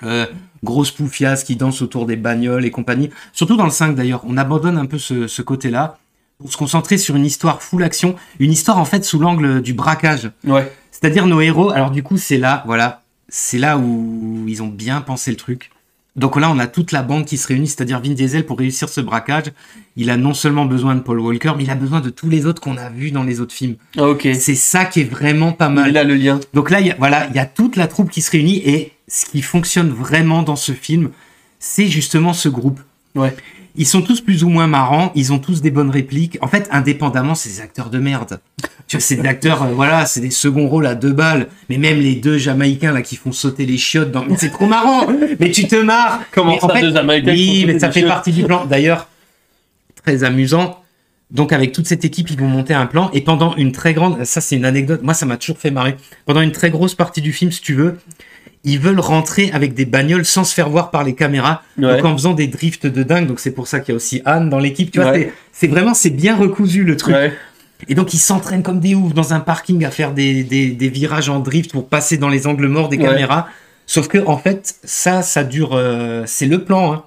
Ouais. Grosse poufiasse qui danse autour des bagnoles et compagnie. Surtout dans le 5 d'ailleurs, on abandonne un peu ce côté-là pour se concentrer sur une histoire full action, une histoire en fait sous l'angle du braquage. Ouais. C'est-à-dire nos héros, alors du coup c'est là où ils ont bien pensé le truc. Donc là on a toute la bande qui se réunit, c'est-à-dire Vin Diesel pour réussir ce braquage, il a non seulement besoin de Paul Walker, mais il a besoin de tous les autres qu'on a vus dans les autres films. Ah, ok. C'est ça qui est vraiment pas mal. Il a le lien. Donc là, il y a toute la troupe qui se réunit et ce qui fonctionne vraiment dans ce film, c'est justement ce groupe. Ouais. Ils sont tous plus ou moins marrants, ils ont tous des bonnes répliques. En fait, indépendamment, c'est des acteurs de merde. Tu vois, c'est des acteurs, c'est des seconds rôles à 2 balles. Mais même les 2 Jamaïcains là qui font sauter les chiottes, mais c'est trop marrant. Mais tu te marres. Comment Mais ça, en fait, 2 Américains qui oui, font mais sauter ça les fait chiottes partie du plan. D'ailleurs, très amusant. Donc avec toute cette équipe, ils vont monter un plan et pendant une très grande, ça c'est une anecdote, moi ça m'a toujours fait marrer. Pendant une très grosse partie du film, si tu veux, ils veulent rentrer avec des bagnoles sans se faire voir par les caméras, Ouais. donc en faisant des drifts de dingue. Donc c'est pour ça qu'il y a aussi Anne dans l'équipe. Tu vois, Ouais. c'est bien recousu le truc. Ouais. Et donc ils s'entraînent comme des oufs dans un parking à faire des virages en drift pour passer dans les angles morts des Ouais. caméras. Sauf que en fait, ça dure, c'est le plan. Hein.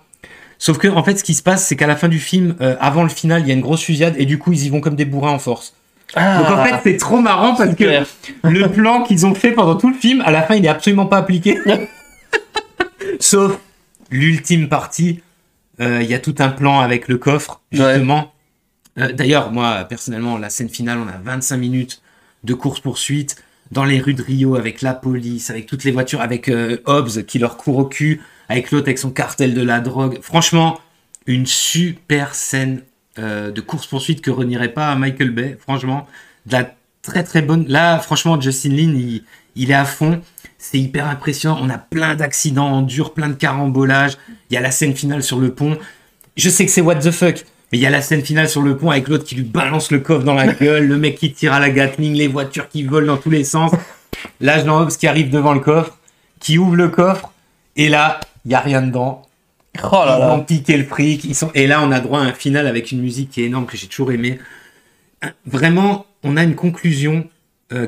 Sauf que en fait, ce qui se passe, c'est qu'à la fin du film, avant le final, il y a une grosse fusillade et du coup, ils y vont comme des bourrins en force. Ah. Donc en fait, c'est trop marrant parce que Super. le plan qu'ils ont fait pendant tout le film, à la fin, il est absolument pas appliqué. Sauf l'ultime partie, il y a tout un plan avec le coffre, justement. D'ailleurs, moi, personnellement, la scène finale, on a 25 minutes de course-poursuite dans les rues de Rio avec la police, avec toutes les voitures, avec Hobbs qui leur court au cul, avec l'autre avec son cartel de la drogue. Franchement, une super scène de course-poursuite que renierait pas Michael Bay. Franchement, de la très très bonne. Là, franchement, Justin Lin, il est à fond. C'est hyper impressionnant. On a plein d'accidents en dur, plein de carambolages. Il y a la scène finale sur le pont. Je sais que c'est what the fuck, mais il y a la scène finale sur le pont avec l'autre qui lui balance le coffre dans la gueule, le mec qui tire à la Gatling, les voitures qui volent dans tous les sens. L'agent Hobbs qui arrive devant le coffre, qui ouvre le coffre, et là, il n'y a rien dedans. Oh là Ils là. vont piquer le fric. Et là, on a droit à un final avec une musique qui est énorme, que j'ai toujours aimé. Vraiment, on a une conclusion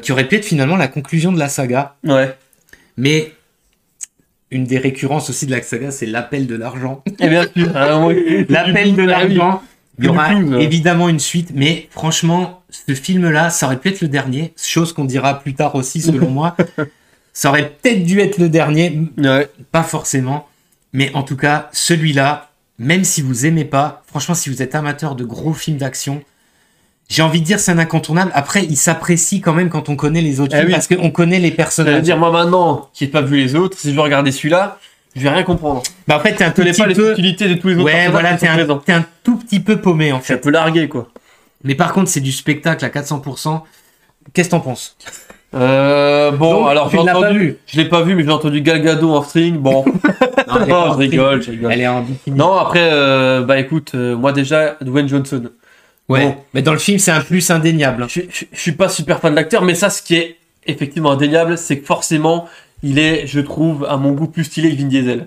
qui aurait pu être finalement la conclusion de la saga. Ouais. Mais une des récurrences aussi de la saga, c'est l'appel de l'argent. Et bien sûr. L'appel de l'argent. Il y aura Du coup, évidemment une suite, mais franchement, ce film-là, ça aurait pu être le dernier, chose qu'on dira plus tard aussi, selon moi. Ça aurait peut-être dû être le dernier, Ouais. pas forcément, mais en tout cas, celui-là, même si vous aimez pas, franchement, si vous êtes amateur de gros films d'action, j'ai envie de dire c'est un incontournable. Après, il s'apprécie quand même quand on connaît les autres Eh films, oui. parce qu'on connaît les Ça veut personnages. dire, moi maintenant, qui n'ai pas vu les autres, si je veux regarder celui-là, je vais rien comprendre. Bah, en fait, t'es un Je tout connais petit pas les peu... subtilités de tous les autres Ouais, personnages voilà, qui sont présents. t'es un tout petit peu paumé, en Je suis un fait. peu largué, quoi. Mais par contre, c'est du spectacle à 400%. Qu'est-ce que t'en penses? Bon, Donc, alors tu j'ai ne l'as pas entendu, vu. je l'ai pas vu, mais j'ai entendu Gal Gadot en string. Bon, Non, elle est pas non, en je rigole, je rigole. Elle est en bikini. Non, après, bah écoute, moi déjà, Dwayne Johnson. Ouais, Bon. mais dans le film, c'est un plus indéniable. Je suis pas super fan de l'acteur, mais ça, ce qui est effectivement indéniable, c'est que forcément, il est, je trouve, à mon goût, plus stylé que Vin Diesel.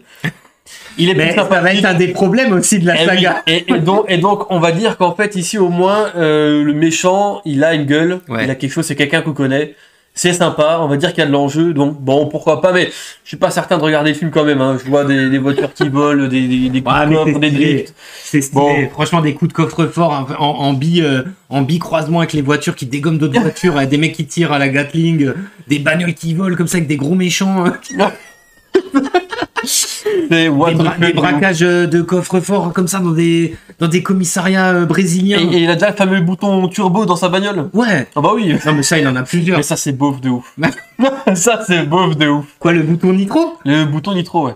Il est Mais plus ça va sympathique. être un des problèmes aussi de la Eh oui, saga. et donc, on va dire qu'en fait, ici, au moins, le méchant, il a une gueule, Ouais. il a quelque chose, c'est quelqu'un qu'on connaît. C'est sympa, on va dire qu'il y a de l'enjeu, donc bon, pourquoi pas, mais je suis pas certain de regarder le film quand même. Hein. Je vois des voitures qui volent, des coups Ouais, de mais coffre, c'est des stylé. drifts. C'est stylé. Bon. Franchement, des coups de coffre-fort en bi-croisement avec les voitures qui dégomment d'autres voitures, des mecs qui tirent à la Gatling, des bagnoles qui volent comme ça avec des gros méchants, C'est what the fuck, des de ouf. braquages de coffre-fort comme ça dans des commissariats brésiliens. Et il a déjà le fameux bouton turbo dans sa bagnole. Ouais. Ah bah oui. Non, mais ça, il en a plusieurs. Mais ça, c'est beauf de ouf. Ça, c'est beauf de ouf. Quoi, le bouton nitro? Le bouton nitro, ouais.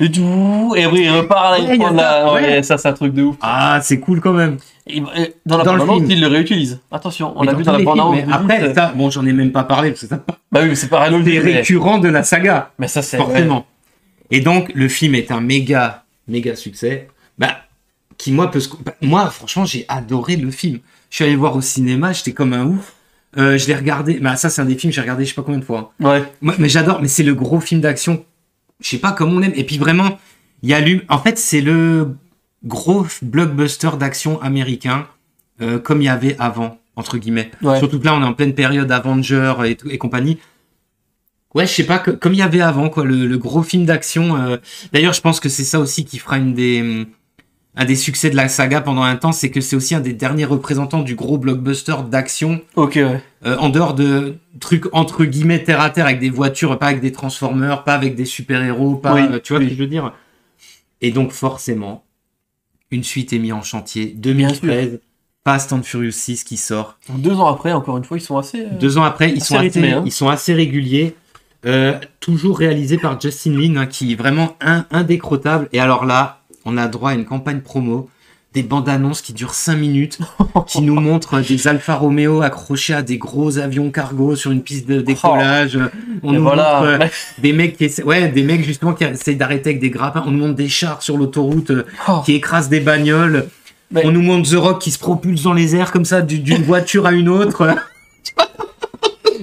Et oui, il repart là, Ouais, il y a prend ça, la... ouais. Ouais, ça, c'est un truc de ouf. Ah, c'est cool quand même. Et dans la Dans le bande-annonce, film. il le réutilise. Attention, on Mais l'a dans vu tous dans la les films, bande-annonce. mais du après, huit. ça, bon, j'en ai même pas parlé parce que ça, Bah oui, mais c'est pas c'est Renault. récurrent de la saga. Mais ça, c'est... Forcément. Et donc, le film est un méga succès. Moi, franchement, j'ai adoré le film. Je suis allé le voir au cinéma, j'étais comme un ouf. Je l'ai regardé. Ça, c'est un des films que j'ai regardé je sais pas combien de fois. Ouais. Mais j'adore. Mais c'est le gros film d'action. Je sais pas comment on l'aime. Et puis vraiment, en fait, c'est le gros blockbuster d'action américain, comme il y avait avant, entre guillemets. Ouais. Surtout que là, on est en pleine période Avengers et compagnie. Ouais, je sais pas, comme il y avait avant, quoi, le gros film d'action. D'ailleurs, je pense que c'est ça aussi qui fera un des succès de la saga pendant un temps, c'est que c'est aussi un des derniers représentants du gros blockbuster d'action. Ok, ouais. En dehors de trucs entre guillemets terre à terre avec des voitures, pas avec des Transformers, pas avec des super-héros, pas, tu vois ce que je veux dire. Et donc forcément, une suite est mise en chantier. 2013, Fast and Furious 6 qui sort. 2 ans après, encore une fois, ils sont assez... 2 ans après, ils sont assez réguliers. Toujours réalisé par Justin Lin, qui est vraiment indécrottable. Et alors là, on a droit à une campagne promo, des bandes annonces qui durent 5 minutes, qui nous montrent des Alfa Romeo accrochés à des gros avions cargo sur une piste de décollage. On nous montre des mecs justement qui essayent d'arrêter avec des grappins. On nous montre des chars sur l'autoroute qui écrasent des bagnoles. On nous montre The Rock qui se propulse dans les airs comme ça d'une voiture à une autre.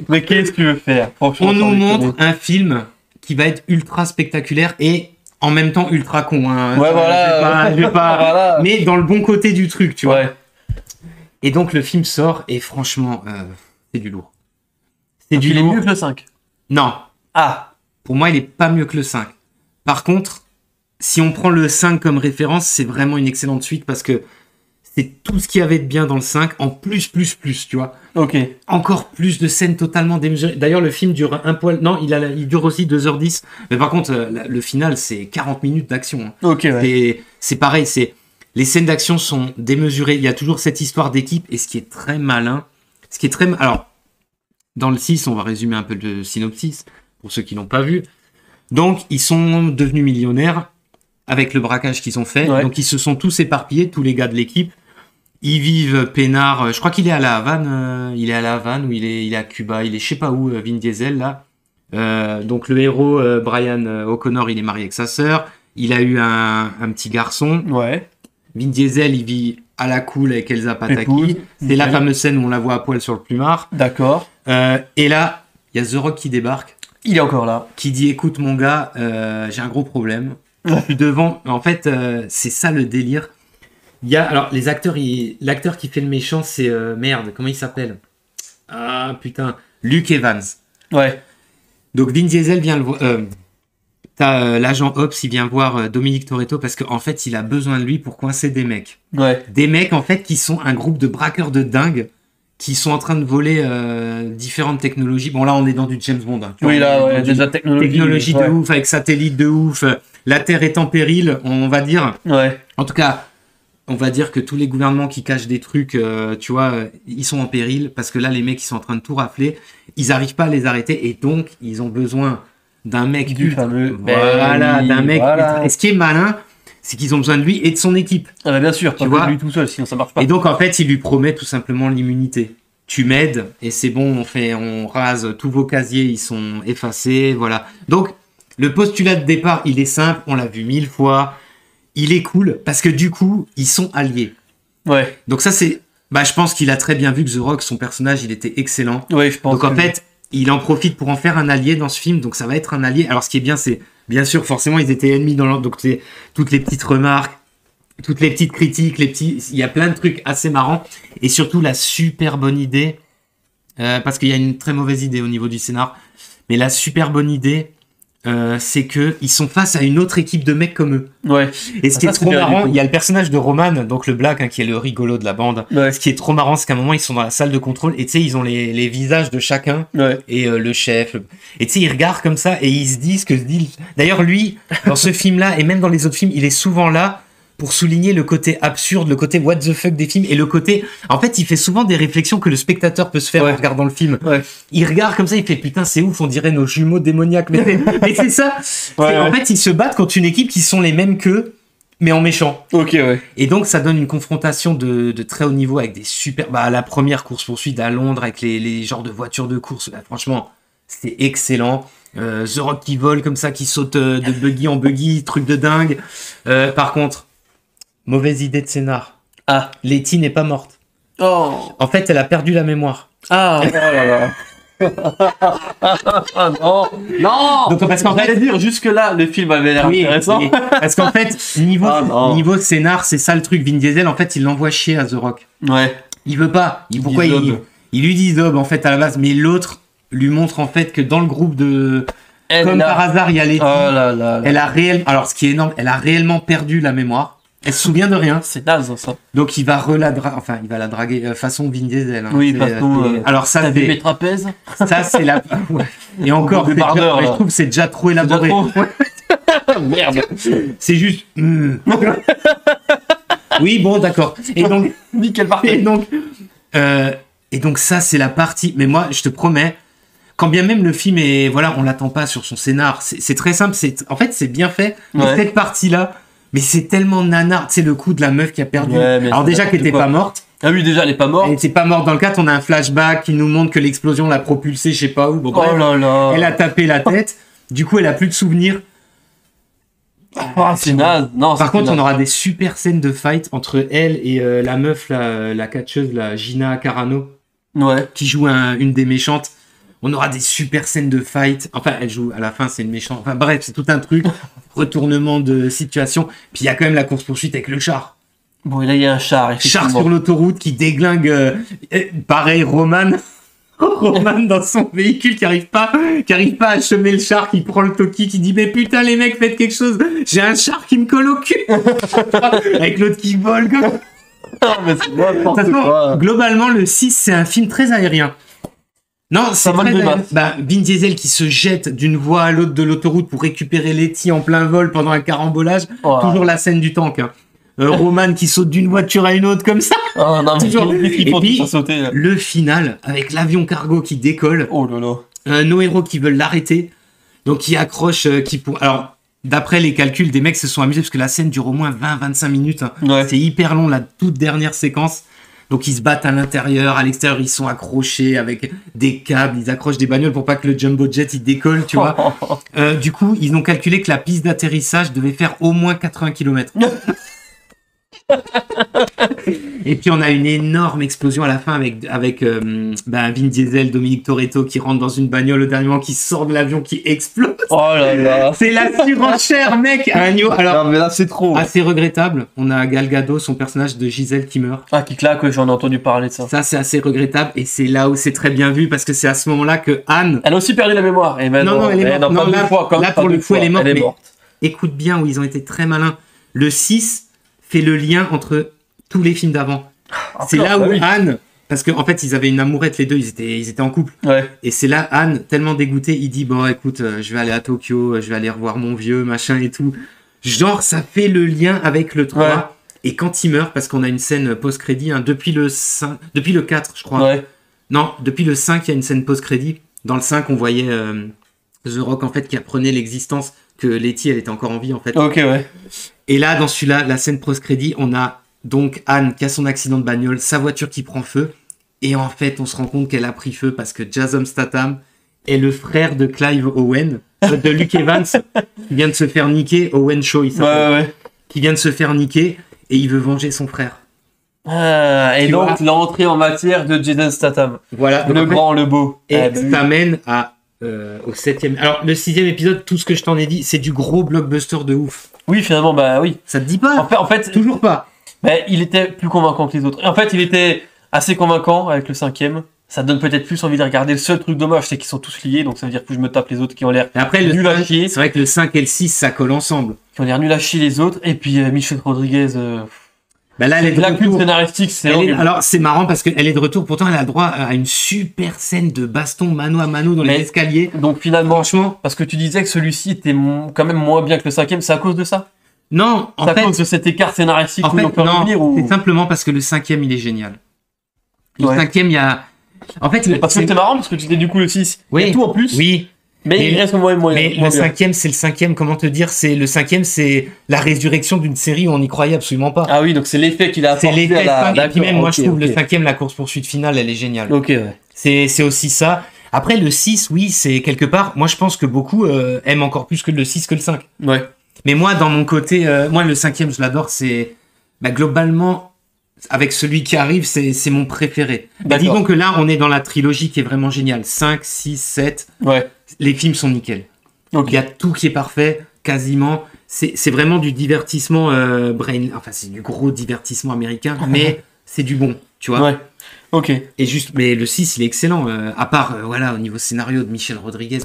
Mais qu'est-ce que tu veux faire? On nous montre un film qui va être ultra spectaculaire et en même temps ultra con. Hein. Ouais, voilà. Je vais pas... voilà. Mais dans le bon côté du truc, tu vois. Ouais. Et donc, le film sort et franchement, c'est du lourd. C'est donc du il lourd. est mieux que le 5. Non. Ah. Pour moi, il est pas mieux que le 5. Par contre, si on prend le 5 comme référence, c'est vraiment une excellente suite parce que c'est tout ce qu'il y avait de bien dans le 5 en plus, tu vois. Ok. Encore plus de scènes totalement démesurées. D'ailleurs, le film dure un poil... Non, il dure aussi 2h10. Mais par contre, le final, c'est 40 minutes d'action. Hein. Ok, ouais. C'est pareil, les scènes d'action sont démesurées. Il y a toujours cette histoire d'équipe. Et ce qui est très malin... Alors, dans le 6, on va résumer un peu le synopsis, pour ceux qui l'ont pas vu. Donc, ils sont devenus millionnaires avec le braquage qu'ils ont fait. Ouais. Donc, ils se sont tous éparpillés, tous les gars de l'équipe. Ils vivent peinard. Je crois qu'il est à la Havane. Il est à la Havane ou il est à Cuba. Il est je sais pas où, Vin Diesel, là. Donc, le héros, Brian O'Connor, il est marié avec sa sœur. Il a eu un petit garçon. Ouais. Vin Diesel, il vit à la cool avec Elsa Pataki. C'est la fameuse scène où on la voit à poil sur le plumard. D'accord. Et là, il y a The Rock qui débarque. Il est encore là. Qui dit, écoute, mon gars, j'ai un gros problème. Je suis devant... En fait, c'est ça le délire. Alors, les acteurs, l'acteur qui fait le méchant, c'est... merde, comment il s'appelle? Ah, putain. Luke Evans. Ouais. Donc, Vin Diesel vient le voir... T'as l'agent Ops, il vient voir Dominique Toretto parce qu'en fait, il a besoin de lui pour coincer des mecs. Ouais. Des mecs, en fait, qui sont un groupe de braqueurs de dingue qui sont en train de voler différentes technologies. Bon, là, on est dans du James Bond. Hein. Oui, là, ouais, déjà technologie de ouf, avec satellite de ouf. La Terre est en péril, on va dire. Ouais. En tout cas... On va dire que tous les gouvernements qui cachent des trucs, tu vois, ils sont en péril parce que là, les mecs, ils sont en train de tout rafler. Ils n'arrivent pas à les arrêter et donc, ils ont besoin d'un mec du fameux. Voilà, d'un mec. Voilà. Et ce qui est malin, c'est qu'ils ont besoin de lui et de son équipe. Ah bah bien sûr, tu vois. De lui tout seul, sinon ça marche pas. Et donc, en fait, il lui promet tout simplement l'immunité. Tu m'aides et c'est bon, on rase tous vos casiers, ils sont effacés, voilà. Donc, le postulat de départ, il est simple, on l'a vu 1000 fois. Il est cool parce que du coup, ils sont alliés. Ouais. Donc ça, c'est... je pense qu'il a très bien vu que The Rock, son personnage, il était excellent. Ouais, je pense. Donc en fait, il en profite pour en faire un allié dans ce film. Donc ça va être un allié. Alors ce qui est bien, c'est... Bien sûr, forcément, ils étaient ennemis dans l'ordre. Donc c'est toutes les petites remarques, toutes les petites critiques, il y a plein de trucs assez marrants. Et surtout, la super bonne idée, parce qu'il y a une très mauvaise idée au niveau du scénar, mais la super bonne idée... c'est que ils sont face à une autre équipe de mecs comme eux. Ouais. Et ce qui est trop marrant, il y a le personnage de Roman, donc le black, qui est le rigolo de la bande. Ouais. Ce qui est trop marrant, c'est qu'à un moment ils sont dans la salle de contrôle et tu sais ils ont les visages de chacun. Ouais. Et le chef. Et tu sais ils regardent comme ça et ils se disent que d'ailleurs lui dans ce film-là et même dans les autres films, il est souvent là pour souligner le côté absurde, le côté what the fuck des films et le côté... En fait, il fait souvent des réflexions que le spectateur peut se faire en regardant le film. Ouais. Il regarde comme ça, il fait putain, c'est ouf, on dirait nos jumeaux démoniaques. Mais c'est ça. Ouais. En fait, ils se battent contre une équipe qui sont les mêmes qu'eux, mais en méchant. Ok, ouais. Et donc, ça donne une confrontation de très haut niveau avec des super... la première course-poursuite à Londres avec les genres de voitures de course, franchement, c'est excellent. The Rock qui vole comme ça, qui saute de buggy en buggy, truc de dingue. Par contre, mauvaise idée de scénar. Ah. Letty n'est pas morte. Oh. En fait, elle a perdu la mémoire. Ah, oh là là. Ah non, non. Donc parce qu'en fait, J'allais dire jusque là, le film avait l'air intéressant. oui. Parce qu'en fait, niveau scénar, c'est ça le truc. Vin Diesel, en fait, il l'envoie chier à The Rock. Ouais. Il veut pas. Pourquoi il lui dit Zob en fait à la base, mais l'autre lui montre en fait que dans le groupe de par hasard il y a Letty. Oh là là. Elle a réellement, alors ce qui est énorme, elle a réellement perdu la mémoire. Elle se souvient de rien. C'est naze ça. Donc il va il va la draguer façon Vin Diesel. Hein. Oui, façon. Alors ça, t'as vu mes trapèzes. Ça c'est la. Ouais. Et encore, Le bardeur, je trouve que c'est déjà trop élaboré. Merde. C'est juste. Oui, bon, d'accord. Et donc, nickel parfait. Et donc ça c'est la partie. Mais moi, je te promets. Quand bien même le film est, voilà, on l'attend pas sur son scénar. C'est très simple. En fait, c'est bien fait. Mais cette partie-là. Mais c'est tellement nanar, tu sais, le coup de la meuf qui a perdu. Ouais, alors déjà qu'elle était pas morte. Ah oui, déjà elle est pas morte. Elle était pas morte dans le 4, on a un flashback qui nous montre que l'explosion l'a propulsée, je sais pas où. Bon, bref, là là. Elle a tapé la tête. Du coup, elle a plus de souvenirs. Ah, c'est naze. Non, par contre, on aura des super scènes de fight entre elle et la meuf, la catcheuse, la Gina Carano. Ouais. Qui joue une des méchantes. On aura des super scènes de fight. Enfin, elle joue, à la fin, c'est une méchante. Enfin, bref, c'est tout un truc. Retournement de situation. Puis il y a quand même la course-poursuite avec le char. Bon, et là, il y a un char, effectivement. Char sur l'autoroute qui déglingue, pareil, Roman dans son véhicule qui arrive pas à chemer le char, qui prend le toki, qui dit, mais putain, les mecs, faites quelque chose. J'ai un char qui me colle au cul. Avec l'autre qui vole, comme. Non, mais c'est n'importe quoi. Globalement, le 6, c'est un film très aérien. Non, c'est très Vin Diesel qui se jette d'une voie à l'autre de l'autoroute pour récupérer Letty en plein vol pendant un carambolage. Oh. Toujours la scène du tank. Hein. Roman qui saute d'une voiture à une autre comme ça. Oh, non, toujours. Et puis, sauter, le final avec l'avion cargo qui décolle. Oh là là. Nos héros qui veulent l'arrêter. Donc, qui accrochent, Alors, d'après les calculs, des mecs se sont amusés parce que la scène dure au moins 20-25 minutes. Hein. Ouais. C'est hyper long, la toute dernière séquence. Donc ils se battent à l'intérieur, à l'extérieur ils sont accrochés avec des câbles, ils accrochent des bagnoles pour pas que le jumbo jet il décolle, tu vois. Du coup, ils ont calculé que la piste d'atterrissage devait faire au moins 80 km. Et puis on a une énorme explosion à la fin avec Vin Diesel, Dominique Toretto qui rentre dans une bagnole au dernier moment, qui sort de l'avion, qui explose. Oh là là. C'est la surenchère, mec. À un niveau. Alors, non mais là c'est trop. Assez regrettable. On a Gal Gadot, son personnage de Gisèle qui meurt. Ah qui claque, j'en ai entendu parler de ça. Ça c'est assez regrettable et c'est là où c'est très bien vu parce que c'est à ce moment-là que Anne. Elle a aussi perdu la mémoire. Et ben non, elle est morte. Non, là pour le coup elle est morte. Elle est morte. Écoute bien où ils ont été très malins. Le 6 fait le lien entre tous les films d'avant. C'est là où Anne, parce qu'en fait ils avaient une amourette les deux, ils étaient en couple. Ouais. Et c'est là Anne, tellement dégoûtée, il dit bon écoute, je vais aller à Tokyo, je vais aller revoir mon vieux machin et tout. Genre ça fait le lien avec le 3. Ouais. Et quand il meurt, parce qu'on a une scène post-crédit, hein, depuis le 4 je crois. Ouais. Non, depuis le 5 il y a une scène post-crédit. Dans le 5 on voyait The Rock en fait qui apprenait l'existence que Letty elle était encore en vie en fait. Ok ouais. Et là dans celui-là, la scène post-crédit, on a donc Anne qui a son accident de bagnole, sa voiture qui prend feu, et en fait on se rend compte qu'elle a pris feu parce que Jason Statham est le frère de Clive Owen, de Luke Evans, qui vient de se faire niquer, Owen Shaw il s'appelle, qui vient de se faire niquer, et il veut venger son frère. Ah, et donc l'entrée en matière de Jason Statham. Voilà. Le grand, le beau. Et ça mène au 7e. Alors le 6e épisode, tout ce que je t'en ai dit, c'est du gros blockbuster de ouf. Oui, finalement, bah oui. Ça te dit pas? En fait, toujours pas. Mais il était plus convaincant que les autres. Et en fait, il était assez convaincant avec le 5e. Ça donne peut-être plus envie de regarder. Le seul truc dommage, c'est qu'ils sont tous liés, donc ça veut dire que je me tape les autres qui ont l'air nuls à chier. C'est vrai que le 5 et le 6, ça colle ensemble. Qui ont l'air nuls à chier les autres. Et puis Michelle Rodriguez... Bah là, elle est de retour. Scénaristique, alors c'est marrant parce qu'elle est de retour. Pourtant, elle a droit à une super scène de baston mano à mano dans les escaliers. Donc finalement, franchement, parce que tu disais que celui-ci était quand même moins bien que le 5e, c'est à cause de ça? Non, en fait, à cause de cet écart scénaristique. En fait, non, c'est simplement parce que le 5e, il est génial. Le 5e, il y a... En fait, parce que c'était marrant, parce que tu disais du coup le 6. Oui. Il y a tout en plus. Oui. Mais il reste moins Mais le 5e, c'est le 5e, comment te dire, le 5e, c'est la résurrection d'une série où on n'y croyait absolument pas. Ah oui, donc c'est l'effet qu'il a apporté. C'est l'effet et puis même, moi, je trouve le 5e, la course-poursuite finale, elle est géniale. Ok, ouais. C'est aussi ça. Après, le 6, oui, c'est quelque part... Moi, je pense que beaucoup aiment encore plus que le 6 que le 5. Ouais. Mais moi, dans mon côté... moi, le 5e, je l'adore. C'est... globalement, avec celui qui arrive, c'est mon préféré. Mais disons que là, on est dans la trilogie qui est vraiment géniale. 5, 6, 7. Ouais. Les films sont nickel. Okay. Il y a tout qui est parfait, quasiment. C'est vraiment du divertissement brain... Enfin, c'est du gros divertissement américain, mais c'est du bon, tu vois. Ouais. Ok. Et juste, mais le 6, il est excellent. À part, voilà, au niveau scénario de Michel Rodriguez.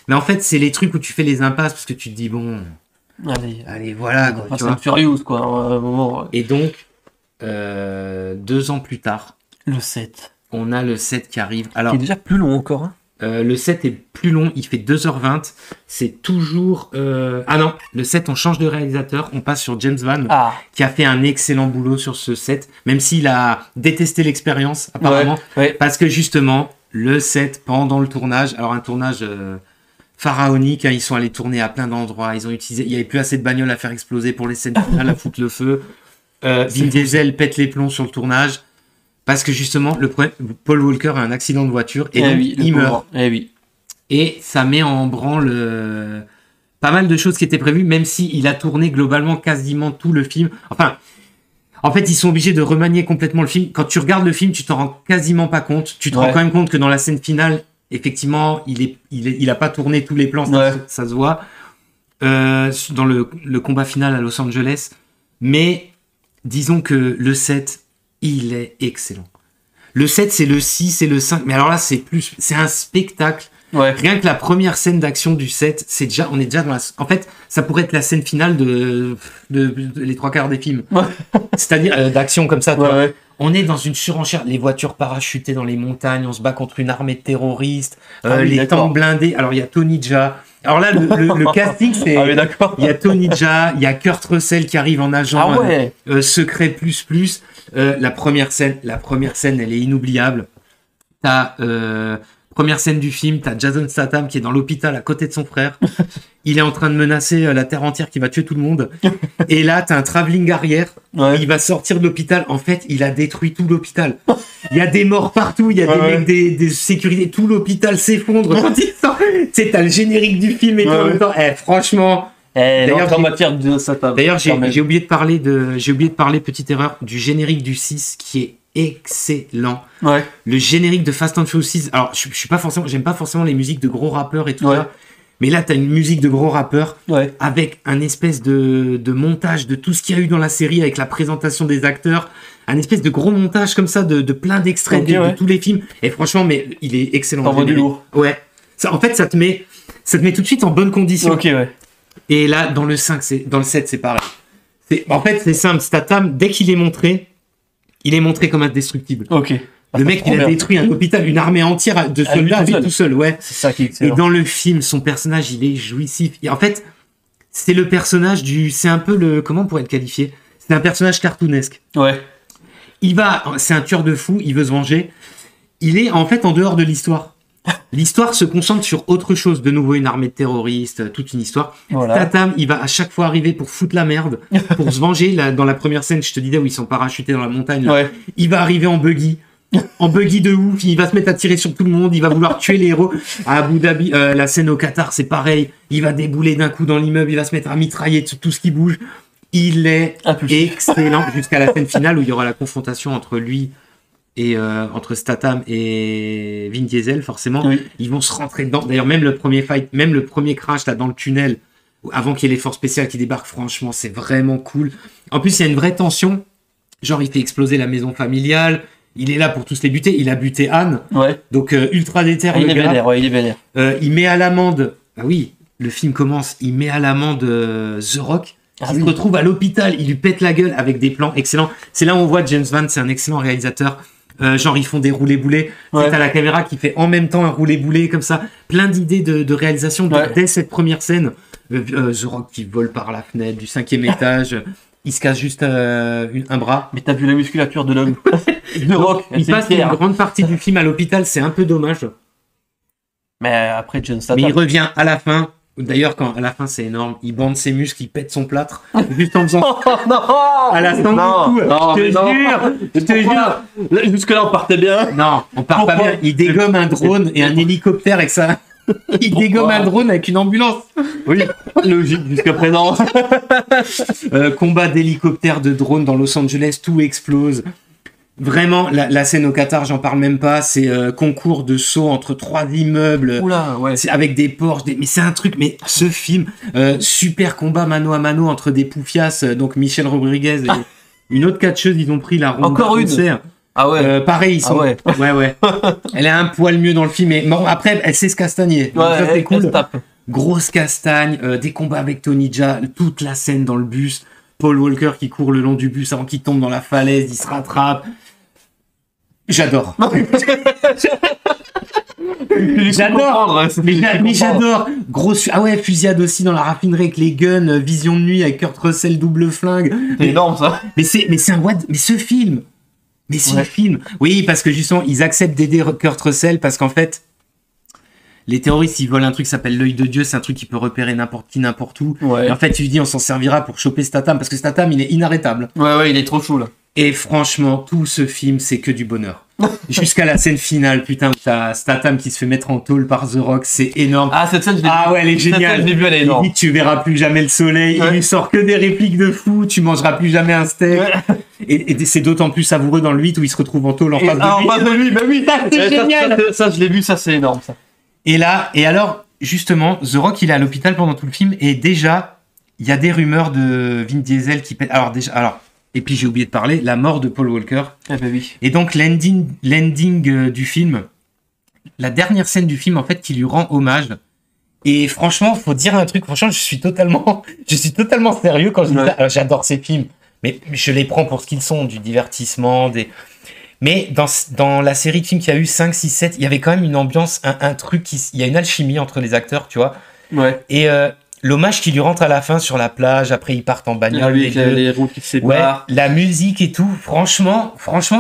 Mais en fait, c'est les trucs où tu fais les impasses parce que tu te dis, bon... Allez, voilà. Quoi, tu vois. Furious, quoi. À un moment, Et donc, 2 ans plus tard... Le 7. On a le 7 qui arrive. Alors, qui est déjà plus long encore, hein. Le 7 est plus long, il fait 2h20. C'est toujours... Ah non, le 7, on change de réalisateur. On passe sur James Wan, qui a fait un excellent boulot sur ce 7, même s'il a détesté l'expérience, apparemment. Ouais. Parce que justement, le 7, pendant le tournage, alors un tournage pharaonique, hein, ils sont allés tourner à plein d'endroits. Il n'y avait plus assez de bagnoles à faire exploser pour les scènes finales, à foutre le feu. Vin Diesel pète les plombs sur le tournage. Parce que justement, Paul Walker a un accident de voiture et donc il meurt. Et ça met en branle pas mal de choses qui étaient prévues, même s'il a tourné globalement quasiment tout le film. Enfin, en fait, ils sont obligés de remanier complètement le film. Quand tu regardes le film, tu t'en rends quasiment pas compte. Tu te rends quand même compte que dans la scène finale, effectivement, il a pas tourné tous les plans, ça se voit. Dans le combat final à Los Angeles. Mais disons que le 7... il est excellent. Le 7, c'est le 6 et le 5. Mais alors là, c'est un spectacle. Ouais. Rien que la première scène d'action du 7, on est déjà dans en fait, ça pourrait être la scène finale de les 3/4 des films. Ouais. C'est-à-dire d'action comme ça. Ouais. On est dans une surenchère. Les voitures parachutées dans les montagnes. On se bat contre une armée de terroristes. Les tanks blindés. Alors, il y a Tony Jaa. Alors là, le casting, c'est... il y a Tony Jaa, il y a Kurt Russell qui arrive en agent secret plus. La première scène, elle est inoubliable. Première scène du film, t'as Jason Statham qui est dans l'hôpital à côté de son frère. Il est en train de menacer la terre entière qui va tuer tout le monde. Et là, t'as un travelling arrière. Il va sortir de l'hôpital. En fait, il a détruit tout l'hôpital. Il y a des morts partout. Il y a des mecs des sécurités. Tout l'hôpital s'effondre. Quand il sort, tu sais, t'as le générique du film et tout en même temps. Franchement... D'ailleurs, en matière de Statham. D'ailleurs, j'ai oublié de parler petite erreur, du générique du 6 qui est excellent. Ouais. Le générique de Fast and Furious 6. Alors, j'aime pas forcément les musiques de gros rappeurs et tout ça. Mais là, t'as une musique de gros rappeurs avec un espèce de montage de tout ce qu'il y a eu dans la série avec la présentation des acteurs. Un espèce de gros montage comme ça de plein d'extraits de tous les films. Et franchement, mais il est excellent. T'envoies du lourd. Ouais. En fait, ça te met tout de suite en bonne condition. Ok, ouais. Et là, dans le 7, c'est pareil. En fait, c'est simple. Statham, dès qu'il est montré, il est montré comme indestructible. Ok. Le mec, il a détruit un hôpital, une armée entière de soldats tout seul. Ouais. C'est ça qui est excellent. Et dans le film, son personnage, il est jouissif. Et en fait, c'est le personnage c'est un peu comment on pourrait le qualifier? C'est un personnage cartoonesque. Ouais. C'est un tueur de fou, il veut se venger. Il est en fait en dehors de l'histoire. L'histoire se concentre sur autre chose. De nouveau, une armée de terroristes, toute une histoire. Voilà. Statham, il va à chaque fois arriver pour foutre la merde, pour se venger. Là, dans la première scène, je te disais, où ils sont parachutés dans la montagne. Là, il va arriver en buggy de ouf. Il va se mettre à tirer sur tout le monde. Il va vouloir tuer les héros. À Abu Dhabi, la scène au Qatar, c'est pareil. Il va débouler d'un coup dans l'immeuble. Il va se mettre à mitrailler tout ce qui bouge. Il est excellent jusqu'à la scène finale où il y aura la confrontation entre lui et entre Statham et Vin Diesel, forcément, ils vont se rentrer dedans. D'ailleurs, même le premier fight, même le premier crash là dans le tunnel, avant qu'il y ait les forces spéciales qui débarquent, franchement, c'est vraiment cool. En plus, il y a une vraie tension. Genre, il fait exploser la maison familiale. Il est là pour tous les buter. Il a buté Anne. Ouais. Donc, ultra déter. Il est vénère, il est vénère. Il met à l'amende. Ah oui, le film commence. Il met à l'amende The Rock. Il se retrouve à l'hôpital. Il lui pète la gueule avec des plans excellents. C'est là où on voit James Wan, c'est un excellent réalisateur. Genre ils font des roulés-boulés. T'as la caméra qui fait en même temps un roulé-boulé comme ça. Plein d'idées de réalisation dès cette première scène. The Rock qui vole par la fenêtre du 5e étage. Il se casse juste un bras. Mais t'as vu la musculature de l'homme. The Rock, il passe une grande partie du film à l'hôpital. C'est un peu dommage. Mais après John Statham. Mais il revient à la fin. D'ailleurs, quand à la fin, c'est énorme. Il bande ses muscles, il pète son plâtre. Juste en faisant. Oh non. À la sangle Non, du cou. non, Je mais te non. jure. Je te jure. Jusque-là, on partait bien. Non, on part pas Pourquoi bien. Il dégomme un drone et un hélicoptère avec ça. Il dégomme un drone avec une ambulance. Oui, logique jusqu'à présent. Combat d'hélicoptère, de drone dans Los Angeles, tout explose. Vraiment, la scène au Qatar, j'en parle même pas. C'est concours de saut entre 3 immeubles. Oula, ouais. C'est avec des Porsche, mais c'est un truc, mais ce film, super combat mano à mano entre des poufias, donc Michelle Rodriguez et une autre catcheuse, ils ont pris la ronde. Encore une. Ah ouais. Pareil, ils sont. Ah ouais. Ouais. Elle est un poil mieux dans le film, mais bon, après, elle sait se castagner. Donc ça, c'est cool. Grosse castagne, des combats avec Tony Jaa, toute la scène dans le bus. Paul Walker qui court le long du bus avant qu'il tombe dans la falaise, il se rattrape. J'adore. J'adore. Mais j'adore. Grosse. Ah ouais, fusillade aussi dans la raffinerie avec les guns, vision de nuit avec Kurt Russell double flingue. C'est énorme ça. Mais c'est un what. Mais ce film. Oui, parce que justement, ils acceptent d'aider Kurt Russell parce qu'en fait, les terroristes, ils volent un truc qui s'appelle l'œil de Dieu. C'est un truc qui peut repérer n'importe qui, n'importe où. Ouais. Et en fait, tu lui dis, on s'en servira pour choper Statham parce que Statham, il est inarrêtable. Ouais, il est trop chaud là. Et franchement, tout ce film, c'est que du bonheur. Jusqu'à la scène finale, putain, t'as Statham qui se fait mettre en tôle par The Rock, c'est énorme. Ah, cette scène, je l'ai Ah ouais, elle est géniale. Cette scène, je l'ai vue, elle est Il énorme. dit, tu verras plus jamais le soleil. Ouais. Il lui sort que des répliques de fou. Tu mangeras plus jamais un steak. Ouais. Et c'est d'autant plus savoureux dans le 8 où il se retrouve en tôle en face de lui. En face de lui, bah oui. C'est génial. Ça, je l'ai vu, ça, c'est énorme ça. Et là, et alors, justement, The Rock, il est à l'hôpital pendant tout le film et déjà, il y a des rumeurs de Vin Diesel qui pète. Et puis j'ai oublié de parler, la mort de Paul Walker. Ah bah oui. Et donc l'ending du film, la dernière scène du film en fait qui lui rend hommage. Et franchement, faut dire un truc. Franchement, je suis totalement sérieux quand je dis ça. Alors, j'adore ces films, mais je les prends pour ce qu'ils sont, du divertissement, Mais dans la série de films qu'il y a eu 5, 6, 7, il y avait quand même une ambiance, un truc il y a une alchimie entre les acteurs, tu vois. Ouais. Et l'hommage qui lui rentre à la fin sur la plage, après ils partent en bagnole. Ah oui, les routes qui se séparent. Ouais, la musique et tout, franchement,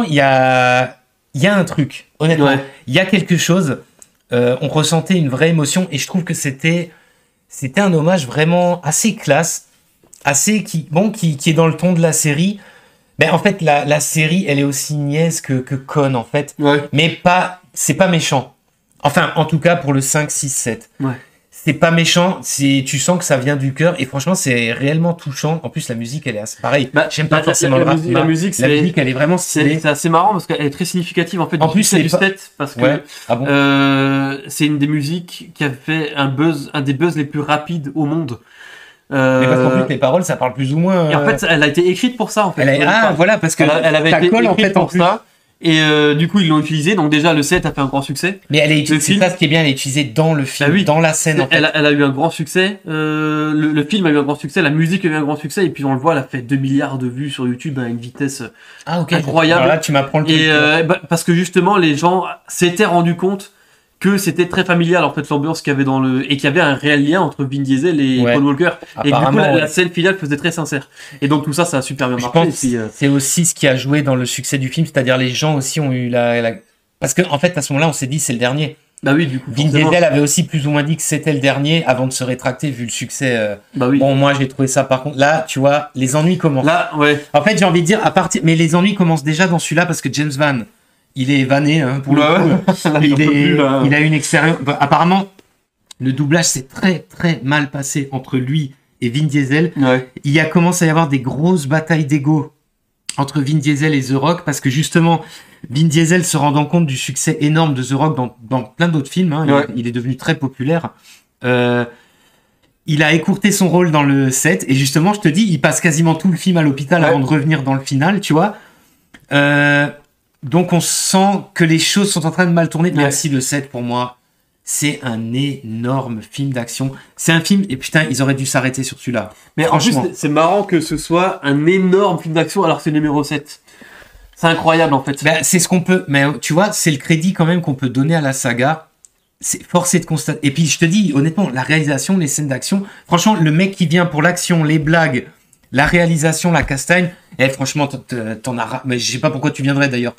il y a un truc, honnêtement. Ouais. Il y a quelque chose, on ressentait une vraie émotion et je trouve que c'était un hommage vraiment assez classe, qui est dans le ton de la série. Ben, en fait, la série, elle est aussi niaise que conne, en fait. Ouais. Mais c'est pas méchant. Enfin, en tout cas, pour le 5, 6, 7. Ouais. C'est pas méchant, tu sens que ça vient du cœur et franchement c'est réellement touchant. En plus la musique elle est assez pareil. J'aime pas forcément le rap. La musique elle est vraiment stylée. C'est assez marrant parce qu'elle est très significative en fait. En plus c'est du set parce que Ah bon c'est une des musiques qui a fait un des buzz les plus rapides au monde. Mais parce qu'en plus les paroles ça parle plus ou moins. Et en fait elle a été écrite pour ça en fait. Voilà parce que elle avait été colle en écrite fait pour en plus. ça. Et du coup, ils l'ont utilisé. Donc déjà, le set a fait un grand succès. Mais c'est ça ce qui est bien, elle est utilisée dans le film, dans la scène. En fait. Elle a eu un grand succès. Le film a eu un grand succès. La musique a eu un grand succès. Et puis on le voit, elle a fait 2 milliards de vues sur YouTube à une vitesse incroyable. Alors là, tu m'apprends le truc. Et parce que justement, les gens s'étaient rendus compte que c'était très familial en fait l'ambiance qu'il y avait et qu'il y avait un réel lien entre Vin Diesel et Paul Walker et que du coup la scène finale faisait très sincère et donc tout ça a super bien marché. C'est aussi ce qui a joué dans le succès du film, c'est-à-dire les gens aussi ont eu parce que en fait à ce moment-là on s'est dit c'est le dernier. Bah oui, du coup. Vin Diesel avait aussi plus ou moins dit que c'était le dernier avant de se rétracter vu le succès. Bah oui. Bon moi j'ai trouvé ça par contre là tu vois les ennuis commencent. Là ouais. En fait j'ai envie de dire mais les ennuis commencent déjà dans celui-là parce que James Van il est vanné pour le coup. Il a une expérience. Apparemment, le doublage s'est très très mal passé entre lui et Vin Diesel. Ouais. Il y a commencé à y avoir des grosses batailles d'ego entre Vin Diesel et The Rock parce que justement, Vin Diesel se rendant compte du succès énorme de The Rock dans plein d'autres films, il est devenu très populaire. Il a écourté son rôle dans le 7 et justement, je te dis, il passe quasiment tout le film à l'hôpital avant de revenir dans le final, tu vois. Donc on sent que les choses sont en train de mal tourner, même si le 7 pour moi c'est un énorme film d'action. C'est un film et putain ils auraient dû s'arrêter sur celui-là. Mais en plus c'est marrant que ce soit un énorme film d'action alors que c'est le numéro 7. C'est incroyable en fait. C'est ce qu'on peut, mais tu vois c'est le crédit quand même qu'on peut donner à la saga. C'est forcé de constater. Et puis je te dis honnêtement la réalisation, les scènes d'action, franchement le mec qui vient pour l'action, les blagues, la réalisation, la castagne, franchement, t'en as... Mais je sais pas pourquoi tu viendrais d'ailleurs.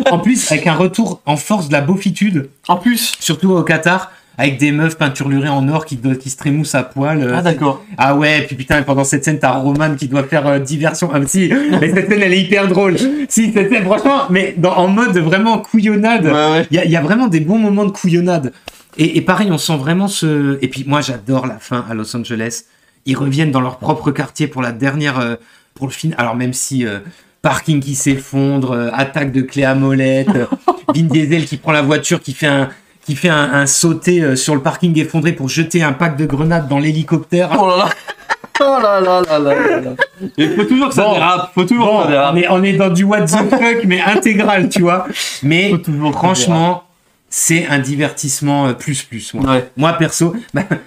En plus, avec un retour en force de la beaufitude. En plus. Surtout au Qatar. avec des meufs peinturlurées en or qui se trémoussent à poil. Ah, d'accord. Ah ouais, puis putain, pendant cette scène, t'as Roman qui doit faire diversion. Ah, si, mais cette scène, elle est hyper drôle. Si, cette scène, franchement, mais en mode vraiment couillonnade. Ouais. Il y a vraiment des bons moments de couillonnade. Et pareil, on sent vraiment ce... Et puis moi, j'adore la fin à Los Angeles. Ils reviennent dans leur propre quartier pour la dernière... pour le film. Alors même si... parking qui s'effondre, attaque de clé à molette, Vin Diesel qui prend la voiture, qui fait un sauté sur le parking effondré pour jeter un pack de grenades dans l'hélicoptère. Oh là là. Oh là là là là là. Il faut toujours que ça dérape. Faut toujours que ça dérape. On est dans du what the fuck, mais intégral, tu vois. Mais franchement, c'est un divertissement plus. Moi, perso,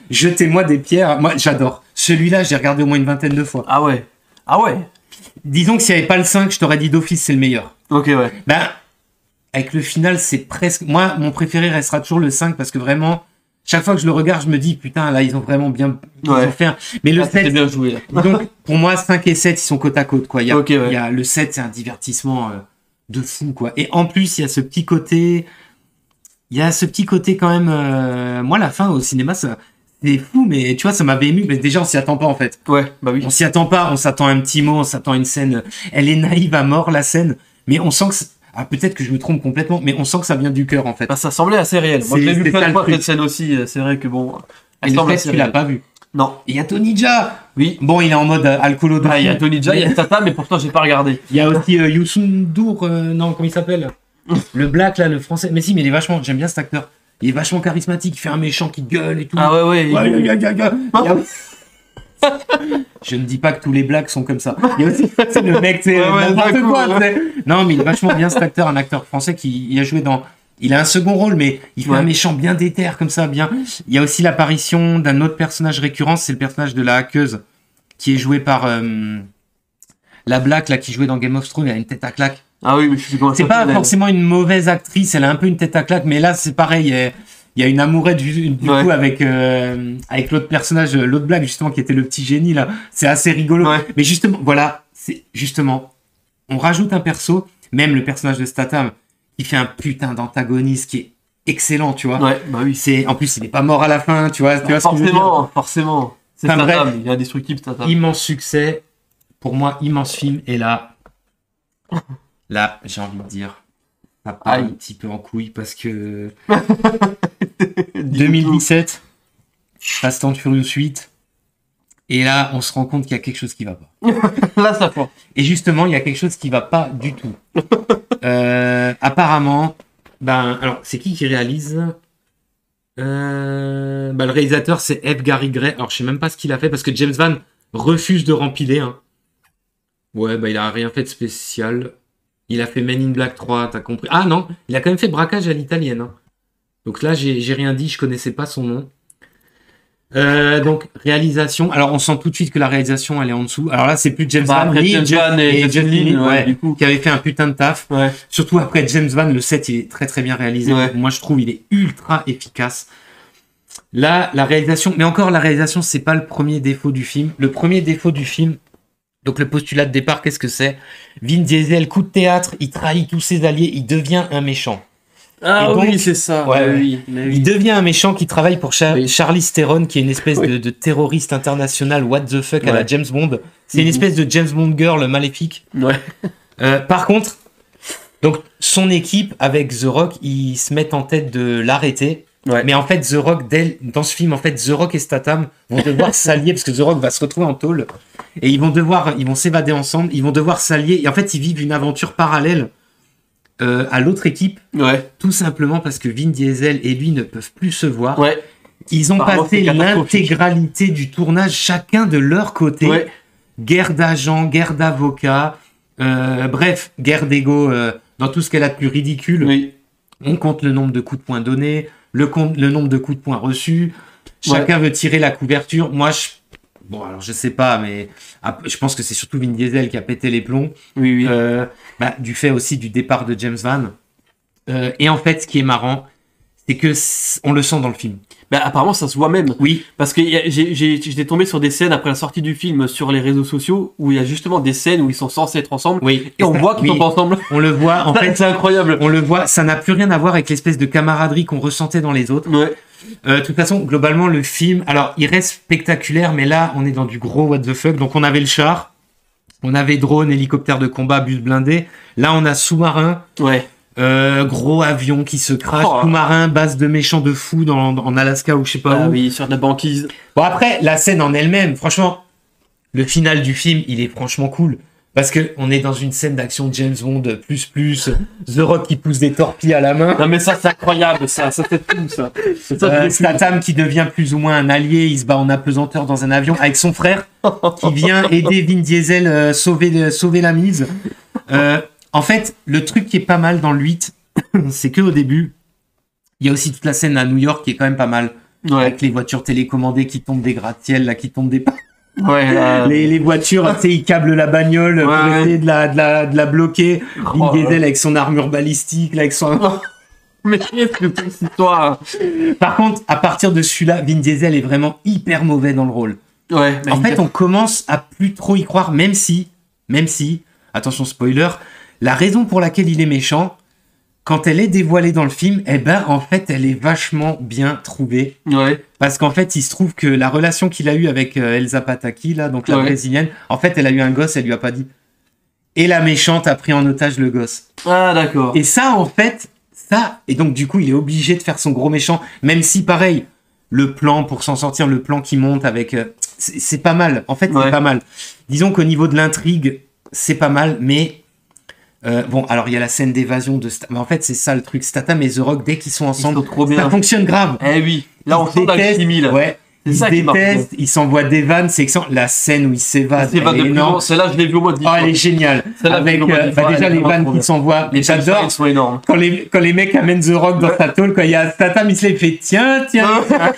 jetez-moi des pierres. Moi, j'adore. Celui-là, j'ai regardé au moins une 20aine de fois. Ah ouais. Disons que s'il n'y avait pas le 5, je t'aurais dit d'office, c'est le meilleur. Ok, ouais. Avec le final, c'est presque... Moi, mon préféré restera toujours le 5 parce que vraiment, chaque fois que je le regarde, je me dis, putain, là, ils ont vraiment bien fait. Mais le 7... C'est bien joué, là. Donc, pour moi, 5 et 7, ils sont côte à côte, quoi. Il y a le 7, c'est un divertissement de fou, quoi. Et en plus, il y a ce petit côté... quand même... Moi, la fin, au cinéma, ça... C'est fou, mais tu vois, ça m'avait ému. Mais déjà, on s'y attend pas, en fait. Ouais, bah oui. On s'y attend pas, on s'attend à un petit mot, on s'attend à une scène. Elle est naïve à mort, la scène. Mais on sent que... Ah, peut-être que je me trompe complètement, mais on sent que ça vient du cœur, en fait. Ça semblait assez réel. Moi, je l'ai vu plein de fois, cette scène aussi. C'est vrai que bon... Et le fait, tu l'as pas vu. Non. Il y a Tony Jaa. Oui. Bon, il est en mode alcoolo. Il y a Tony Jaa, il y a Tata, mais pourtant, j'ai pas regardé. Il y a aussi Youssou N'Dour, non, comment il s'appelle? Le black, là, le français. Mais si, mais il est vachement... J'aime bien cet acteur. Il est vachement charismatique, il fait un méchant qui gueule et tout. Ah ouais. Je ne dis pas que tous les blacks sont comme ça. Il y a aussi le mec, tu sais, n'importe quoi. Non, mais il est vachement bien cet acteur, un acteur français qui a joué dans... Il a un second rôle, mais il fait un méchant bien déter, comme ça, bien. Il y a aussi l'apparition d'un autre personnage récurrent, c'est le personnage de la hackeuse, qui est joué par la black, là, qui jouait dans Game of Thrones, elle a une tête à claque. Ah oui, mais je suis c'est pas forcément une mauvaise actrice, elle a un peu une tête à claque, mais là c'est pareil, il y a une amourette du coup avec l'autre personnage, l'autre blague justement qui était le petit génie là, c'est assez rigolo. Ouais. Mais justement, voilà, c'est justement, on rajoute un perso, même le personnage de Statham, qui fait un putain d'antagoniste qui est excellent, tu vois. Ouais, bah oui. En plus il est pas mort à la fin, tu vois. Tu vois forcément. C'est Statham, il est indestructible Statham. Immense succès, pour moi immense film, et Là, j'ai envie de dire, ça part un petit peu en couille parce que 2017, Fast and Furious 8, et là, on se rend compte qu'il y a quelque chose qui va pas. Là, ça prend. Et justement, il y a quelque chose qui va pas du tout. Apparemment, alors, c'est qui réalise le réalisateur, c'est F. Gary Gray. Alors, je sais même pas ce qu'il a fait parce que James Van refuse de rempiler. Hein. Ouais, il a rien fait de spécial. Il a fait Men in Black 3, t'as compris. Ah non, il a quand même fait Braquage à l'italienne. Hein. Donc là, j'ai rien dit, je connaissais pas son nom. Donc, réalisation. Alors, on sent tout de suite que la réalisation, elle est en dessous. Alors là, c'est plus James Van, James Van et Jet Li, qui avait fait un putain de taf. Ouais. Surtout après James Van, le 7, il est très très bien réalisé. Ouais. Moi, je trouve il est ultra efficace. Là, la réalisation, mais encore, la réalisation, c'est pas le premier défaut du film. Le premier défaut du film, donc le postulat de départ, qu'est-ce que c'est? Vin Diesel, coup de théâtre, il trahit tous ses alliés, il devient un méchant. Ah donc, oui, c'est ça. Ouais, oui. Il devient un méchant qui travaille pour Charlize Theron, qui est une espèce de terroriste international, what the fuck, à la James Bond. C'est une espèce de James Bond girl maléfique. Ouais. Par contre, donc son équipe avec The Rock, ils se mettent en tête de l'arrêter. Ouais. Mais en fait, The Rock, dans ce film, en fait, The Rock et Statham vont devoir s'allier parce que The Rock va se retrouver en tôle et ils vont s'évader ensemble. Ils vont devoir s'allier et en fait, ils vivent une aventure parallèle à l'autre équipe. Ouais. Tout simplement parce que Vin Diesel et lui ne peuvent plus se voir. Ouais. Ils ont passé l'intégralité du tournage chacun de leur côté. Ouais. Guerre d'agents, guerre d'avocats, bref, guerre d'ego dans tout ce qu'elle a de plus ridicule. Oui. On compte le nombre de coups de poing donnés, le nombre de coups de poing reçus. Chacun veut tirer la couverture. Moi, alors je sais pas, mais je pense que c'est surtout Vin Diesel qui a pété les plombs. Oui. Du fait aussi du départ de James Van. Et en fait, ce qui est marrant, c'est que on le sent dans le film. Bah, apparemment, ça se voit même. Oui. Parce que j'étais tombé sur des scènes après la sortie du film sur les réseaux sociaux où il y a justement des scènes où ils sont censés être ensemble. Oui. Et on voit qu'ils sont pas ensemble. On le voit. En fait, c'est incroyable. On le voit. Ça n'a plus rien à voir avec l'espèce de camaraderie qu'on ressentait dans les autres. Ouais. De toute façon, globalement, le film, alors, il reste spectaculaire, mais là, on est dans du gros what the fuck. Donc, on avait le char, on avait drone, hélicoptère de combat, bus blindé. Là, on a sous-marin. Ouais. Gros avion qui se crache, sous-marin, base de méchants de fous en Alaska ou je sais pas où. Ah oui, sur de la banquise. Bon après, la scène en elle-même, franchement, le final du film, il est franchement cool. Parce que on est dans une scène d'action James Bond plus The Rock qui pousse des torpilles à la main. Non mais ça c'est incroyable, ça c'est tout ça. Statham qui devient plus ou moins un allié, il se bat en apesanteur dans un avion avec son frère qui vient aider Vin Diesel sauver la mise. En fait, le truc qui est pas mal dans le 8, c'est qu'au début, il y a aussi toute la scène à New York qui est quand même pas mal. Ouais. Avec les voitures télécommandées qui tombent des gratte-ciel, là, qui tombent des... Ouais, les voitures, tu sais, ils câblent la bagnole pour essayer de la bloquer. Vin Diesel avec son armure balistique, là, avec son... Mais qu'est-ce que c'est cette histoire? Par contre, à partir de celui-là, Vin Diesel est vraiment hyper mauvais dans le rôle. Ouais. En fait, on commence à plus trop y croire, même si, attention spoiler, la raison pour laquelle il est méchant, quand elle est dévoilée dans le film, eh ben, en fait, elle est vachement bien trouvée. Ouais. Parce qu'en fait, il se trouve que la relation qu'il a eue avec Elsa Pataky, là, donc la brésilienne, en fait, elle a eu un gosse, elle lui a pas dit. Et la méchante a pris en otage le gosse. Ah, d'accord. Et ça, en fait, et donc, du coup, il est obligé de faire son gros méchant, même si, pareil, le plan pour s'en sortir, le plan qui monte avec, c'est pas mal. En fait, c'est pas mal. Disons qu'au niveau de l'intrigue, c'est pas mal, mais bon, alors il y a la scène d'évasion de Statham. En fait, c'est ça le truc. Statham et The Rock, dès qu'ils sont ensemble, trop bien. Ça fonctionne grave. Eh oui. Là, on sent l'alchimie, là. Ouais. C'est Ils ça se qui marche. détestent, ils s'envoient des vannes, c'est excellent. La scène où ils s'évadent, elle est énorme. Celle-là, je l'ai vue au mois de 10 Oh, elle est géniale. Avec déjà les vannes qu'ils s'envoient. Les J'adore. Ils sont énormes. Quand les mecs amènent The Rock dans sa tôle, quand il y a Statham, il se les fait tiens. Ça,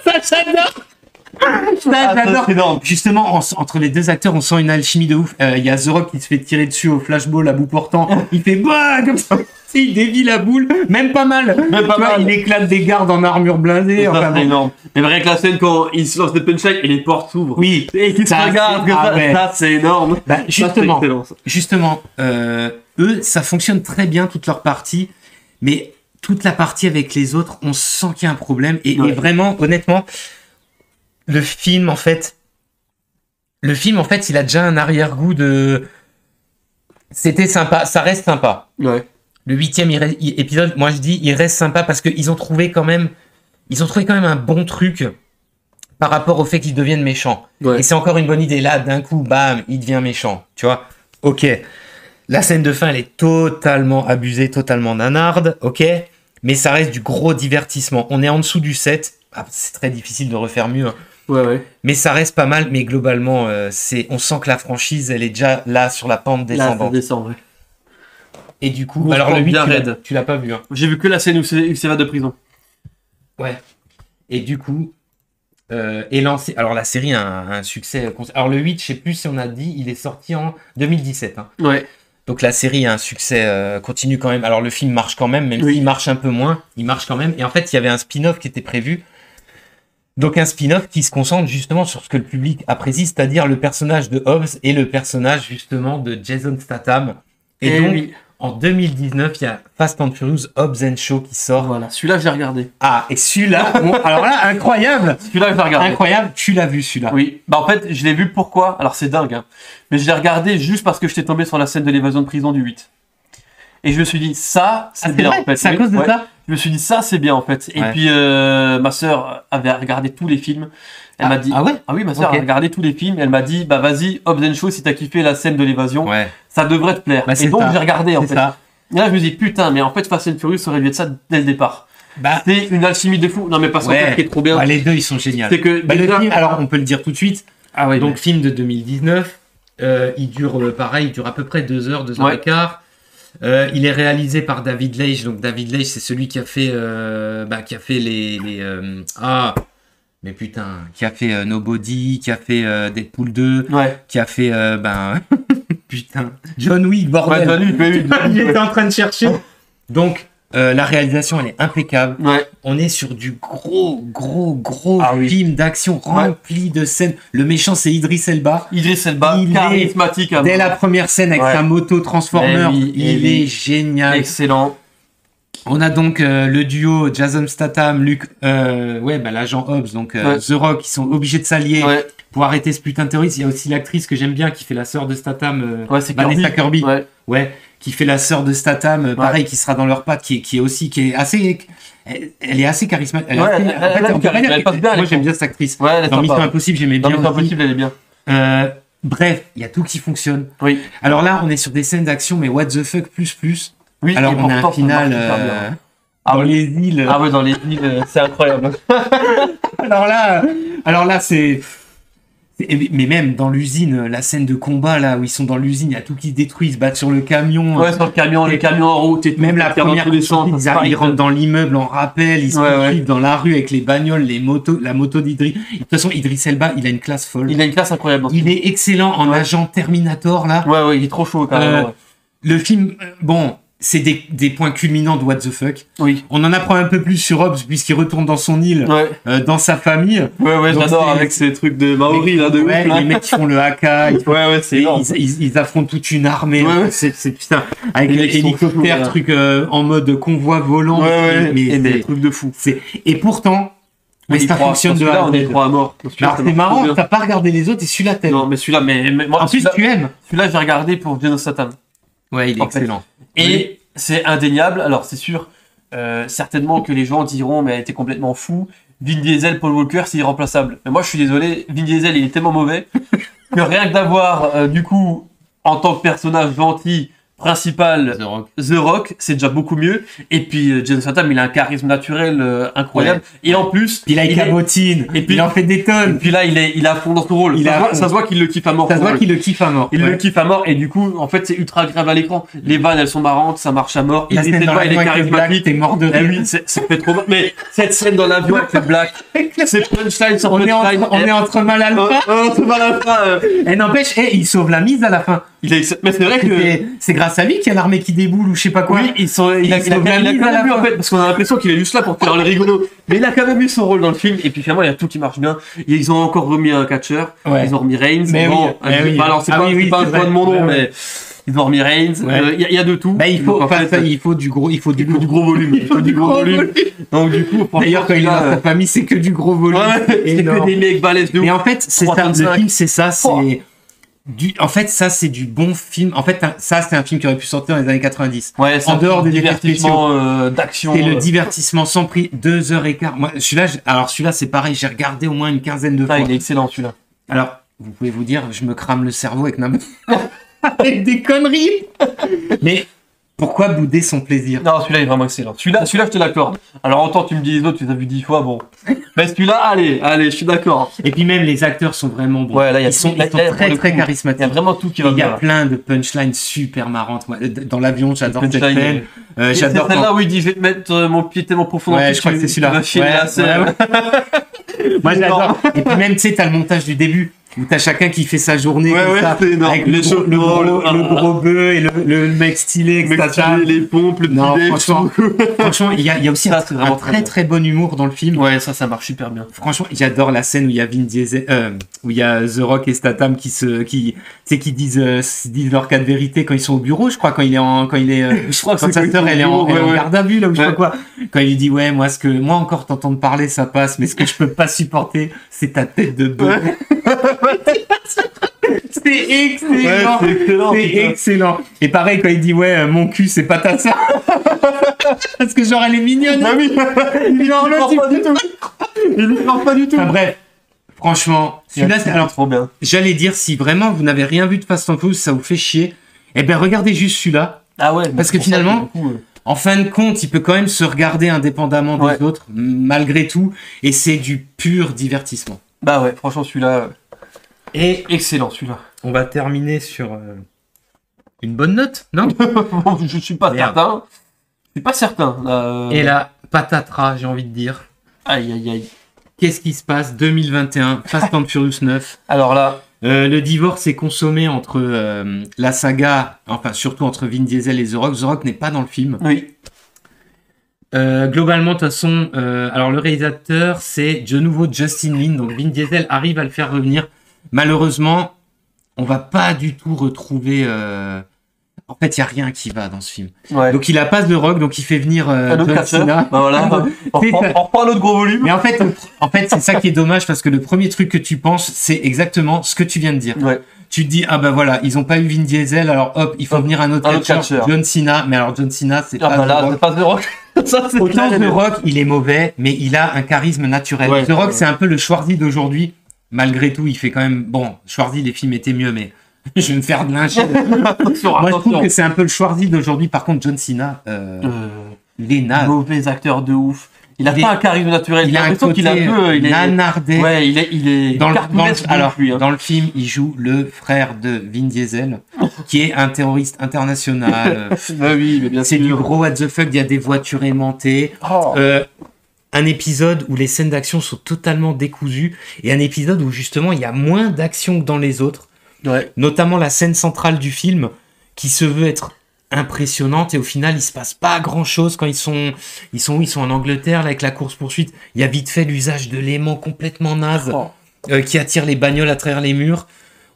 j'adore. J'adore. Énorme. Justement, entre les deux acteurs, on sent une alchimie de ouf. Il y a The Rock qui se fait tirer dessus au flashball à bout portant. Il fait bah comme ça. Il dévie la boule. Même pas mal. Il éclate des gardes en armure blindée. Ça, c'est énorme. Mais rien que la scène quand il se lance des punchlines et les portes s'ouvrent. Oui. Et qu'ils se regardent. Ça, c'est énorme. Bah, justement, ça, excellent, ça. Justement, eux, ça fonctionne très bien toute leur partie. Mais toute la partie avec les autres, on sent qu'il y a un problème. Et vraiment, honnêtement, le film, en fait, il a déjà un arrière-goût de... C'était sympa, ça reste sympa. Ouais. Le 8e épisode, moi je dis, il reste sympa parce qu'ils ont trouvé quand même un bon truc par rapport au fait qu'ils deviennent méchants. Ouais. Et c'est encore une bonne idée. Là, d'un coup, bam, il devient méchant. Tu vois? Ok. La scène de fin, elle est totalement abusée, totalement nanarde. Ok. Mais ça reste du gros divertissement. On est en dessous du 7. Ah, c'est très difficile de refaire mieux. Hein. Ouais. Mais ça reste pas mal. Mais globalement, on sent que la franchise, elle est déjà là sur la pente descendante. Là, ça descend, ouais. Et du coup, alors le 8, tu l'as pas vu. Hein. J'ai vu que la scène où il s'évade de prison. Ouais. Et du coup, est lancé. Alors la série a un succès. Alors le 8, je sais plus si on a dit, il est sorti en 2017. Hein. Ouais. Donc la série a un succès continu quand même. Alors le film marche quand même, même s'il marche un peu moins, il marche quand même. Et en fait, il y avait un spin-off qui était prévu. Donc un spin-off qui se concentre justement sur ce que le public apprécie, c'est-à-dire le personnage de Hobbs et le personnage justement de Jason Statham. Et donc, en 2019, il y a Fast and Furious Hobbs and Shaw qui sort. Voilà, celui-là, j'ai regardé. Ah, et celui-là, bon, alors là, incroyable. Celui-là, j'ai regardé. Incroyable, tu l'as vu celui-là. Oui, bah en fait, je l'ai vu pourquoi? Alors c'est dingue, hein. Mais je l'ai regardé juste parce que j'étais tombé sur la scène de l'évasion de prison du 8. Et je me suis dit, ça, c'est bien vrai en fait. C'est à cause de ça? Je me suis dit, ça, c'est bien en fait. Et puis, ma sœur avait regardé tous les films. Elle m'a dit, ah ouais? Ah oui, ma sœur a regardé tous les films. Et elle m'a dit, bah vas-y, Hobbs and Shaw, si t'as kiffé la scène de l'évasion, ça devrait te plaire. Bah, et donc, j'ai regardé en fait. Ça. Et là, je me dis, putain, mais en fait, Fast and Furious aurait dû être ça dès le départ. Bah, c'est une alchimie de fou. Non, mais parce qu'en fait, ce qui est trop bien. Bah, les deux, ils sont géniaux. C'est que le film, alors on peut le dire tout de suite. Ah ouais. Donc, film de 2019. Il dure pareil, il dure à peu près 2 heures, 2 heures et quart. Il est réalisé par David Leitch. Donc, David Leitch, c'est celui qui a fait, mais putain, qui a fait Nobody, qui a fait Deadpool 2, qui a fait, putain, John Wick, bordel. Ouais, John Wick, il était en train de chercher. Donc, La réalisation, elle est impeccable. Ouais. On est sur du gros film d'action rempli de scènes. Le méchant, c'est Idriss Elba. Idriss Elba, charismatique. Dès la première scène avec sa moto transformer, il est génial. Excellent. On a donc le duo Jason Statham, l'agent Hobbs, donc The Rock, qui sont obligés de s'allier pour arrêter ce putain de terroriste. Il y a aussi l'actrice que j'aime bien qui fait la sœur de Statham, Vanessa Kirby. Ouais, qui fait la sœur de Statham, pareil, qui sera dans leur patte, qui est assez... Elle est assez charismatique. Elle passe bien. Moi, j'aime bien cette actrice. Ouais, dans Mission Impossible, j'aimais bien. Dans Mission Impossible, elle est bien. Bref, il y a tout qui fonctionne. Oui. Alors là, on est sur des scènes d'action, mais what the fuck plus. Oui, alors on a un final dans les îles. Ah ouais, dans les îles, c'est incroyable. alors là, c'est... Mais même dans l'usine, la scène de combat là où ils sont dans l'usine, il y a tout qui se détruit, ils se battent sur le camion. Ouais, sur le camion en route et tout. Même la première fois, ils rentrent dans l'immeuble en rappel, ils se poursuivent dans la rue avec les bagnoles, la moto d'Idriss. De toute façon, Idriss Elba, il a une classe folle. Il a une classe incroyable. Il est excellent en agent Terminator là. Ouais, il est trop chaud quand même. Le film, c'est des points culminants de what the fuck. Oui. On en apprend un peu plus sur Hobbs puisqu'il retourne dans son île, dans sa famille. Ouais, donc j'adore avec ces trucs de Maori là, de ouf. Là. Les mecs qui font le haka. C'est énorme. Ils affrontent toute une armée. C'est putain. Avec l'hélicoptère, truc en mode convoi volant. Mais des trucs de fou. Et pourtant, mais ça fonctionne de là, on est trois à mort. Alors c'est marrant, t'as pas regardé les autres et celui-là t'aimes. Non, mais celui-là, mais moi. En plus, tu aimes. Celui-là, j'ai regardé pour Jason Statham. Ouais, il est excellent. Et c'est indéniable. Alors, c'est sûr, certainement que les gens diront, mais elle était complètement fou. Vin Diesel, Paul Walker, c'est irremplaçable. Mais moi, je suis désolé, Vin Diesel, il est tellement mauvais que rien que d'avoir, du coup, en tant que personnage gentil, principal, The Rock, c'est déjà beaucoup mieux. Et puis, Jason Statham, il a un charisme naturel incroyable. Ouais. Et en plus, puis là, il cabotine. Et puis, il en fait des tonnes. Et puis là, il est à fond dans son rôle. Ça se voit qu'il le kiffe à mort. Ça se voit qu'il le kiffe à mort. Il le kiffe à mort. Et du coup, en fait, c'est ultra agréable à l'écran. Les vannes, elles sont marrantes, ça marche à mort. Il est charismatique. T'es mort de rire. Ça fait trop mal. Mais cette scène dans l'avion avec le black, c'est punchline sur punchline. On est entre mal alpha. Entre mal alpha. Et n'empêche, il sauve la mise à la fin. Mais c'est vrai que c'est grâce à lui qu'il y a l'armée qui déboule ou je sais pas quoi. Oui, il a quand même eu en fait, parce qu'on a l'impression qu'il est juste là pour faire le rigolo. Mais il a quand même eu son rôle dans le film. Et puis finalement, il y a tout qui marche bien. Ils ont encore remis un catcheur. Ils ont remis Reigns. Alors c'est pas un choix de mon nom, mais ils ont remis Reigns. Il y a de tout. Il faut du gros volume. Il faut du gros volume. Donc du coup, d'ailleurs quand il est dans sa famille, c'est que du gros volume. C'est que des mecs balèzes de ouf. Mais en fait, le film, c'est ça, en fait, ça, c'est du bon film. En fait, ça, c'est un film qui aurait pu sortir dans les années 90. Ouais, en dehors des divertissements d'action. C'est le divertissement sans prix, 2h15. Moi, celui-là, c'est pareil, j'ai regardé au moins une quinzaine de fois. Il est excellent, celui-là. Alors, vous pouvez vous dire, je me crame le cerveau avec avec des conneries. Mais pourquoi bouder son plaisir? Non, celui-là est vraiment excellent. Celui-là, je te l'accorde. Alors, autant tu me dis les autres, tu les as vus 10 fois, bon. Mais celui-là, allez, je suis d'accord. Et puis même, les acteurs sont vraiment bons. Ouais, là, ils sont très charismatiques. Il y a vraiment tout qui va bien. Il y a plein de punchlines super marrantes. Moi, dans l'avion, j'adore cette scène. J'adore celle-là où il dit, je vais te mettre mon pied tellement profond dans je crois que c'est celui-là. Moi, j'adore. Et puis même, tu sais, t'as le montage du début. Où t'as chacun qui fait sa journée comme ça, avec le gros bœuf et le mec stylé, etc. Les pompes, le petit franchement, il y a aussi un très bon humour dans le film. Ouais, ça marche super bien. Franchement, j'adore la scène où il y a Vin Diesel, où il y a The Rock et Statham qui disent leur cas de vérité quand ils sont au bureau. Je crois quand je crois que sa sœur elle est en garde à vue là ou je sais pas quoi. Quand il dit moi encore t'entendre parler ça passe, mais ce que je peux pas supporter c'est ta tête de bœuf. C'est excellent. C'est excellent. Et pareil quand il dit mon cul c'est pas ta sœur. Parce que genre elle est mignonne. Bah oui. Il ne parle pas du tout. Enfin bref. Franchement, celui-là c'est alors trop bien. J'allais dire si vraiment vous n'avez rien vu de Fast and Furious, ça vous fait chier. Eh ben regardez juste celui-là. Ah ouais. Parce que finalement en fin de compte, il peut quand même se regarder indépendamment des autres malgré tout et c'est du pur divertissement. Bah ouais, franchement celui-là est excellent celui-là. On va terminer sur une bonne note, non? Je suis pas certain. Je suis pas certain. Et là, patatras, j'ai envie de dire. Aïe. Qu'est-ce qui se passe 2021, Fast and Furious 9. Alors là, le divorce est consommé entre la saga, enfin surtout entre Vin Diesel et The Rock. The Rock n'est pas dans le film. Oui. Globalement, de toute façon, alors le réalisateur, c'est de nouveau Justin Lin. Donc Vin Diesel arrive à le faire revenir. Malheureusement, on va pas du tout retrouver... En fait, il n'y a rien qui va dans ce film. Ouais. Donc il a pas The Rock, donc il fait venir John Cena. Bah voilà, on reprend notre gros volume. Mais en fait, c'est ça qui est dommage, parce que le premier truc que tu penses, c'est exactement ce que tu viens de dire. Ouais. Tu te dis, ah bah voilà, ils ont pas eu Vin Diesel, alors hop, il faut venir un autre catcheur, John Cena. Mais alors John Cena, c'est pas The Rock. C'est pas The Rock. Ça, autant The Rock, il est mauvais, mais il a un charisme naturel. Ouais, The Rock, c'est un peu le Schwarzy d'aujourd'hui. Malgré tout, il fait quand même... Bon, Schwarzy, les films étaient mieux, mais... Je vais me faire de lyncher. Moi, je trouve que c'est un peu le Schwarzy d'aujourd'hui. Par contre, John Cena, il est naze. Mauvais acteur de ouf. Il a pas un charisme naturel. Il a un côté nanardé. Ouais, il est dans le film, il joue le frère de Vin Diesel, qui est un terroriste international. Bah oui, mais bien sûr. C'est du gros what the fuck. Il y a des voitures aimantées. Oh. Un épisode où les scènes d'action sont totalement décousues, et un épisode où justement il y a moins d'action que dans les autres. Ouais. Notamment la scène centrale du film qui se veut être impressionnante, et au final il se passe pas grand chose quand ils sont en Angleterre là, avec la course poursuite. Il y a vite fait l'usage de l'aimant complètement naze qui attire les bagnoles à travers les murs.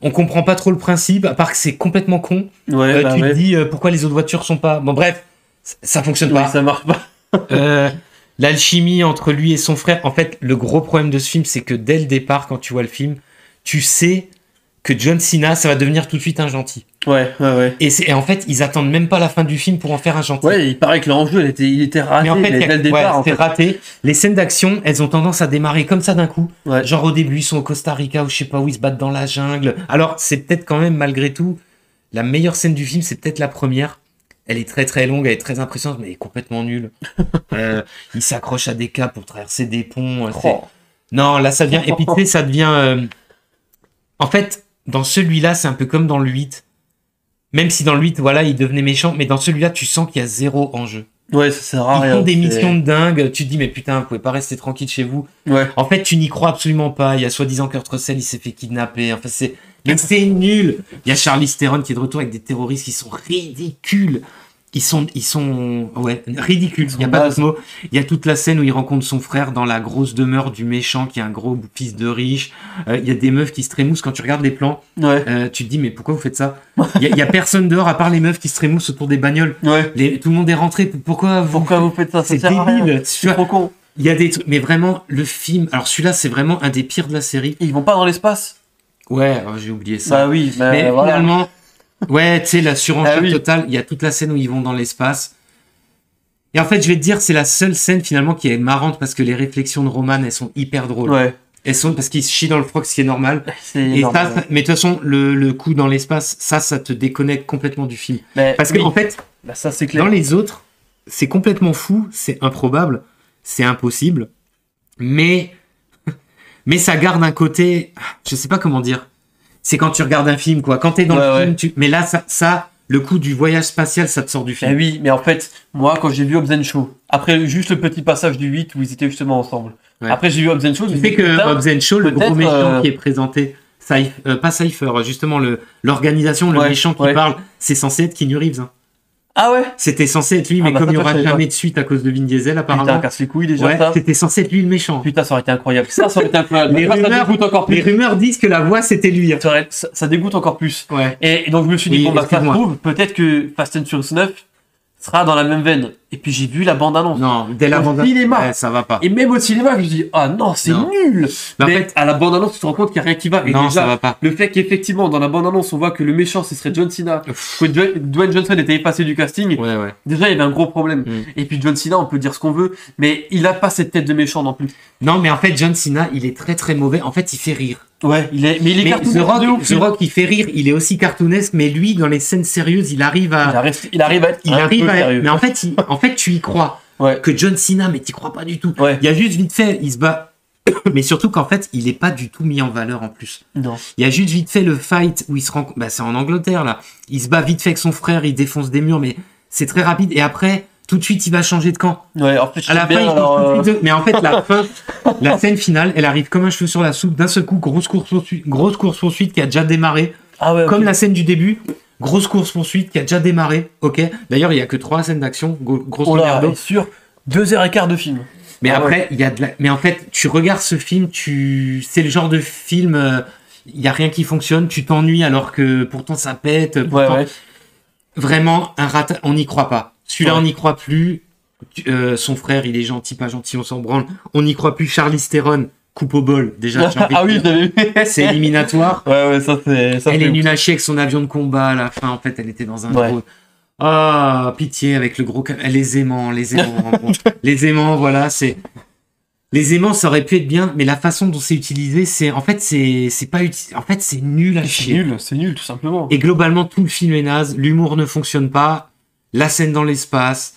On comprend pas trop le principe, à part que c'est complètement con. Ouais, tu te dis pourquoi les autres voitures sont pas... Bon bref, ça fonctionne pas. Ça marche pas. L'alchimie entre lui et son frère, en fait le gros problème de ce film, c'est que dès le départ, quand tu vois le film, tu sais que John Cena, ça va devenir tout de suite un gentil. Ouais. Et en fait, ils attendent même pas la fin du film pour en faire un gentil. Ouais, il paraît que l'enjeu, il était raté. Mais en fait, dès le départ, c'était raté. Les scènes d'action, elles ont tendance à démarrer comme ça d'un coup. Ouais. Genre au début, ils sont au Costa Rica ou je sais pas où, ils se battent dans la jungle. Alors, c'est peut-être quand même, malgré tout, la meilleure scène du film, c'est peut-être la première. Elle est très très longue, elle est très impressionnante, mais elle est complètement nulle. Ils s'accrochent à des câbles pour traverser des ponts. Non, là, ça devient... Et puis, tu sais, ça devient... En fait... Dans celui-là, c'est un peu comme dans le 8. Même si dans le 8, voilà, il devenait méchant, mais dans celui-là, tu sens qu'il y a zéro enjeu. Ouais, ça sert à rien. Ils font des missions de dingue, tu te dis, mais putain, vous pouvez pas rester tranquille chez vous. Ouais. En fait, tu n'y crois absolument pas. Il y a soi-disant Kurt Russell, il s'est fait kidnapper. Enfin, mais c'est nul. Il y a Charlize Theron qui est de retour avec des terroristes qui sont ridicules. Ils sont ridicules. Il n'y a pas d'autre mot. Il y a toute la scène où il rencontre son frère dans la grosse demeure du méchant qui est un gros fils de riche. Il y a des meufs qui se trémoussent quand tu regardes les plans. Ouais. Tu te dis, mais pourquoi vous faites ça? Il y a personne dehors à part les meufs qui se trémoussent autour des bagnoles. Ouais. Tout le monde est rentré. Pourquoi vous faites ça? C'est débile. C'est trop con. Il y a des trucs, mais vraiment, le film. Alors celui-là, c'est vraiment un des pires de la série. Et ils vont pas dans l'espace? Ouais, j'ai oublié ça. Bah oui, mais voilà. Finalement. Ouais, tu sais, la surenchère totale, il y a toute la scène où ils vont dans l'espace. Et en fait, je vais te dire, c'est la seule scène finalement qui est marrante, parce que les réflexions de Roman, elles sont hyper drôles. Ouais. Elles sont parce qu'ils se chient dans le froc, ce qui est normal. Mais de toute façon, le coup dans l'espace, ça te déconnecte complètement du film. Parce que en fait, ça, c'est clair. Dans les autres, c'est complètement fou, c'est improbable, c'est impossible, mais ça garde un côté, je sais pas comment dire. C'est quand tu regardes un film, quoi. Quand t'es dans le film, mais là, ça, le coup du voyage spatial, ça te sort du film. Oui, mais en fait, moi, quand j'ai vu Hobbs & Shaw, après juste le petit passage du 8 où ils étaient justement ensemble. Ouais. Après, j'ai vu Hobbs & Shaw. Tu sais que Hobbs & Shaw, le gros méchant qui est présenté, pas Cypher, justement, l'organisation, le méchant qui parle, c'est censé être Keanu Reeves. Hein. Ah ouais? C'était censé être lui, mais comme il n'y aura jamais de suite à cause de Vin Diesel, apparemment. Putain, casse les couilles déjà, ça. C'était censé être lui le méchant. Putain, ça aurait été incroyable. Ça aurait été incroyable. Les rumeurs disent que la voix, c'était lui. Ça dégoûte encore plus. Ouais. Et donc, je me suis dit, ça se trouve, peut-être que Fast and Furious 9 sera dans la même veine. Et puis j'ai vu la bande-annonce. Non, dès la bande-annonce. Cinéma. Ça va pas. Et même au cinéma, je me dis, ah non, c'est nul. Mais en fait, à la bande-annonce, tu te rends compte qu'il n'y a rien qui va. Et non, déjà, ça va pas. Le fait qu'effectivement, dans la bande-annonce, on voit que le méchant, ce serait John Cena. Que Dwayne Johnson était effacé du casting. Ouais. Déjà, il y avait un gros problème. Et puis John Cena, on peut dire ce qu'on veut, mais il a pas cette tête de méchant non plus. Non, mais en fait, John Cena, il est très très mauvais. En fait, il fait rire. Ouais, il est cartoonesque. The Rock, il fait rire, il est aussi cartoonesque, mais lui, dans les scènes sérieuses, il arrive à être sérieux. Mais en fait, tu y crois. Ouais. Que John Cena, mais t'y crois pas du tout. Ouais. Il y a juste vite fait, il se bat. Mais surtout qu'en fait, il est pas du tout mis en valeur en plus. Non. Il y a juste vite fait le fight où il se rend, c'est en Angleterre là. Il se bat vite fait avec son frère, il défonce des murs, mais c'est très rapide. Et après, tout de suite, il va changer de camp. Ouais, en fait, à la fin, mais en fait, la scène finale, elle arrive comme un cheveu sur la soupe. D'un seul coup, grosse course poursuite qui a déjà démarré. Ah ouais. Comme la scène du début. Grosse course poursuite qui a déjà démarré, ok. D'ailleurs, il y a que 3 scènes d'action, grosso merdo. Sûr. 2h15 de film. Mais après, il y a mais en fait, tu regardes ce film, c'est le genre de film, il y a rien qui fonctionne, tu t'ennuies alors que pourtant ça pète. Pourtant... Vraiment, on n'y croit pas. Celui-là, on n'y croit plus. Son frère, il est gentil, pas gentil, on s'en branle. On n'y croit plus. Charlize Theron, coupe au bol. Déjà, oui, c'est éliminatoire. Ouais, ça c'est. Elle est nulle à chier avec son avion de combat à la fin. En fait, elle était dans un gros. Ah, pitié avec le gros. Les aimants. Bon. Les aimants, voilà, c'est. Les aimants, ça aurait pu être bien, mais la façon dont c'est utilisé, c'est pas utile. En fait, c'est nul à chier. C'est nul, tout simplement. Et globalement, tout le film est naze. L'humour ne fonctionne pas. La scène dans l'espace.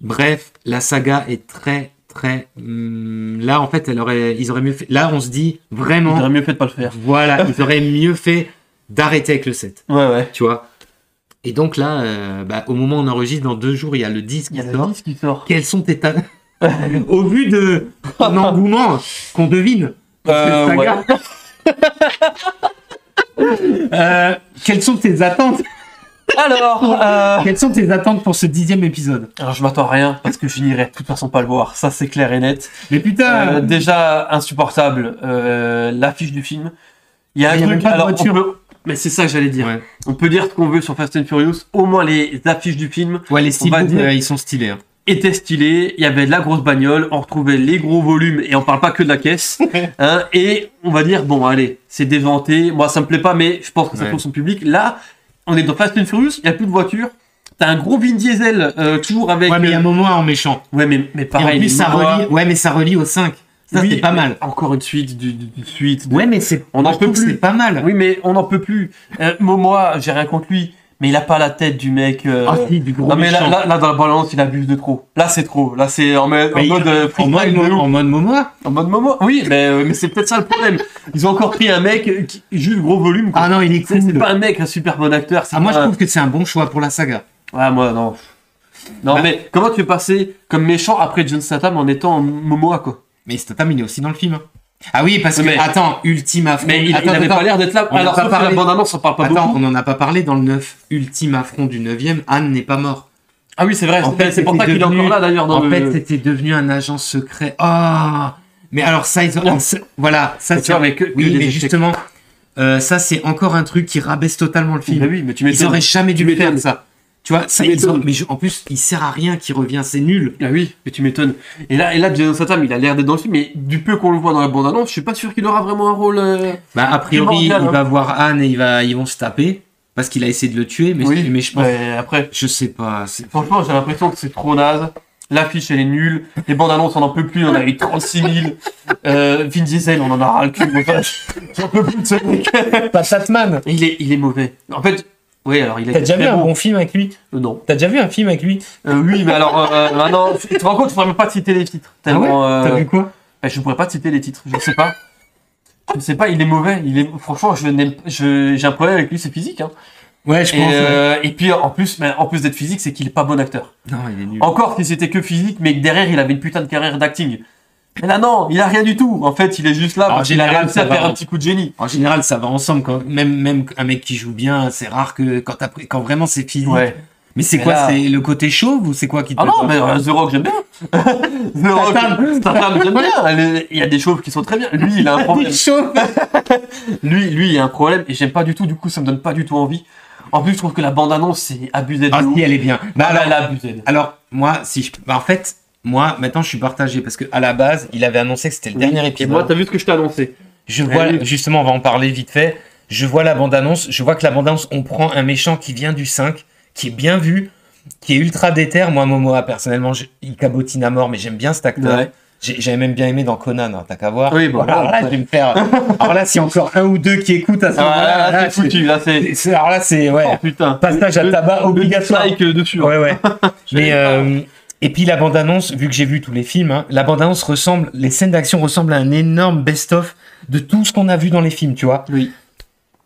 Bref, la saga est très, très. Là, en fait, ils auraient mieux fait. Là, on se dit vraiment. Ils auraient mieux fait de pas le faire. Voilà, ils auraient mieux fait d'arrêter avec le 7. Ouais. Tu vois. Et donc là, au moment où on enregistre, dans 2 jours, il y a le 10 qui sort. Quels sont tes au vu de l'engouement qu'on devine saga, quelles sont tes attentes? Alors, quelles sont tes attentes pour ce 10e épisode? Alors, je m'attends à rien parce que je n'irai de toute façon pas le voir. Ça, c'est clair et net. Mais putain, déjà insupportable. L'affiche du film. Il y a un truc. Alors, mais c'est ça que j'allais dire. Ouais. On peut dire ce qu'on veut sur Fast and Furious. Au moins les affiches du film. Ouais, les styles, ils sont stylés. Hein. Était stylé, il y avait de la grosse bagnole, on retrouvait les gros volumes et on parle pas que de la caisse. Et on va dire, bon allez, c'est déjanté, moi ça me plaît pas mais je pense que ça trouve son public. Là, on est dans Fast and Furious, il y a plus de voitures. T'as un gros Vin Diesel, toujours avec... Ouais mais il y a un moment en méchant. Ouais mais pareil. Et en plus ça relie au 5. Ça c'est pas mal. Encore une suite du suite. Ouais mais on en peut plus. C'est pas mal. Oui mais on n'en peut plus. Momoa, j'ai rien contre lui. Mais il a pas la tête du mec. Du gros non, mais là, dans la balance, il abuse de trop. Là, c'est trop. Là, c'est en mode Momoa. En mode Momoa. Oui, mais c'est peut-être ça le problème. Ils ont encore pris un mec qui juste gros volume. Quoi. Ah non, il est cool. C'est pas un mec, un super bon acteur. Moi, je trouve que c'est un bon choix pour la saga. Ouais, moi, non. Non, mais comment tu es passé comme méchant après John Statham en étant Momoa, quoi? Mais Statham, il est aussi dans le film. Ah oui, parce que, attends, ultime affront. Mais il avait pas l'air d'être là. Alors, sauf que la bande-annonce, on parle pas beaucoup. Attends, on n'en a pas parlé dans le 9. Ultime affront du 9e, Anne n'est pas mort. Ah oui, c'est vrai. En fait, c'est pour ça qu'il est encore là, d'ailleurs. En fait, c'était devenu un agent secret. Ah mais alors, ça, voilà. Ça, c'est... Oui, mais justement, ça, c'est encore un truc qui rabaisse totalement le film. Mais oui, mais tu m'étonnes. Ils auraient jamais dû faire ça. Tu vois, ça, mais en plus, il sert à rien qu'il revient, c'est nul. Ah oui, mais tu m'étonnes. Et là, Jason Statham, il a l'air d'être dans le film, mais du peu qu'on le voit dans la bande-annonce, je suis pas sûr qu'il aura vraiment un rôle. A priori, il va voir Anne et ils vont se taper parce qu'il a essayé de le tuer, mais je pense. Après, je sais pas. Franchement, j'ai l'impression que c'est trop naze. L'affiche, elle est nulle. Les bandes annonces, on en peut plus. On a eu 36 000. Vin Diesel, on en a ras le cul. J'en peux plus de ce mec. Pas Satman. Il est mauvais. En fait. Oui, alors il est. T'as déjà vu un bon film avec lui? Non. T'as déjà vu un film avec lui? Oui, mais alors maintenant, tu te rends compte, je pourrais même pas te citer les titres. Tellement, t'as vu quoi? Je pourrais pas te citer les titres. Je sais pas. Il est mauvais. Franchement, j'ai un problème avec lui, c'est physique. Hein. Ouais, je pense. Et puis en plus d'être physique, c'est qu'il est pas bon acteur. Non, il est nul. Encore si c'était que physique, mais que derrière il avait une putain de carrière d'acting. Mais là non, il a rien du tout. En fait, il est juste là parce qu'il a réussi à faire un petit coup de génie. En général, ça va ensemble. Même un mec qui joue bien, c'est rare que quand vraiment c'est physique. Ouais. Mais c'est quoi? C'est le côté chauve ou c'est quoi qui te... Ah non, mais The Rock, j'aime bien. The Rock, Statham, j'aime bien. Il y a des chauves qui sont très bien. Lui, il a un problème. lui, il a un problème et j'aime pas du tout. Du coup, ça me donne pas du tout envie. En plus, je trouve que la bande-annonce, c'est abusé de si, elle est bien. Elle a abusé. Alors, moi, en fait... Moi, maintenant, je suis partagé parce que à la base, il avait annoncé que c'était le dernier épisode. Et moi, t'as vu ce que je t'ai annoncé? Je vois, justement, on va en parler vite fait. Je vois la bande-annonce. Je vois que la bande-annonce, on prend un méchant qui vient du 5, qui est bien vu, qui est ultra déter. Moi, Momoa, personnellement, il cabotine à mort, mais j'aime bien cet acteur. Ouais. J'avais même bien aimé dans Conan, hein, t'as qu'à voir. Oui, bon. Alors là, je vais me faire. Alors là, s'il y a encore un ou deux qui écoutent à ce moment-là, là, c'est foutu. Alors là, c'est ouais. Oh, putain. Passage à tabac obligatoire. Like dessus. Ouais. Mais et puis la bande-annonce, vu que j'ai vu tous les films, hein, la bande-annonce les scènes d'action ressemblent à un énorme best-of de tout ce qu'on a vu dans les films, tu vois. Oui.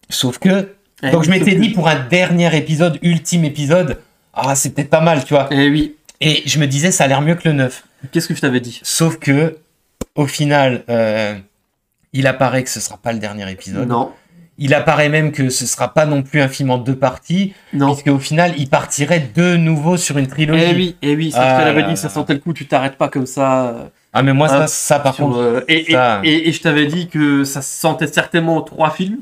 Sauf que, donc je m'étais dit pour un dernier épisode, ultime épisode, c'est peut-être pas mal, tu vois. Et oui. Et je me disais, ça a l'air mieux que le 9. Qu'est-ce que je t'avais dit? Sauf que, au final, il apparaît que ce sera pas le dernier épisode. Non. Il apparaît même que ce sera pas non plus un film en 2 parties, puisque au final, il partirait de nouveau sur une trilogie. Eh oui, ça je te l'avais dit, ça sentait le coup, tu t'arrêtes pas comme ça. Ah mais moi ça par contre. Et je t'avais dit que ça sentait certainement 3 films.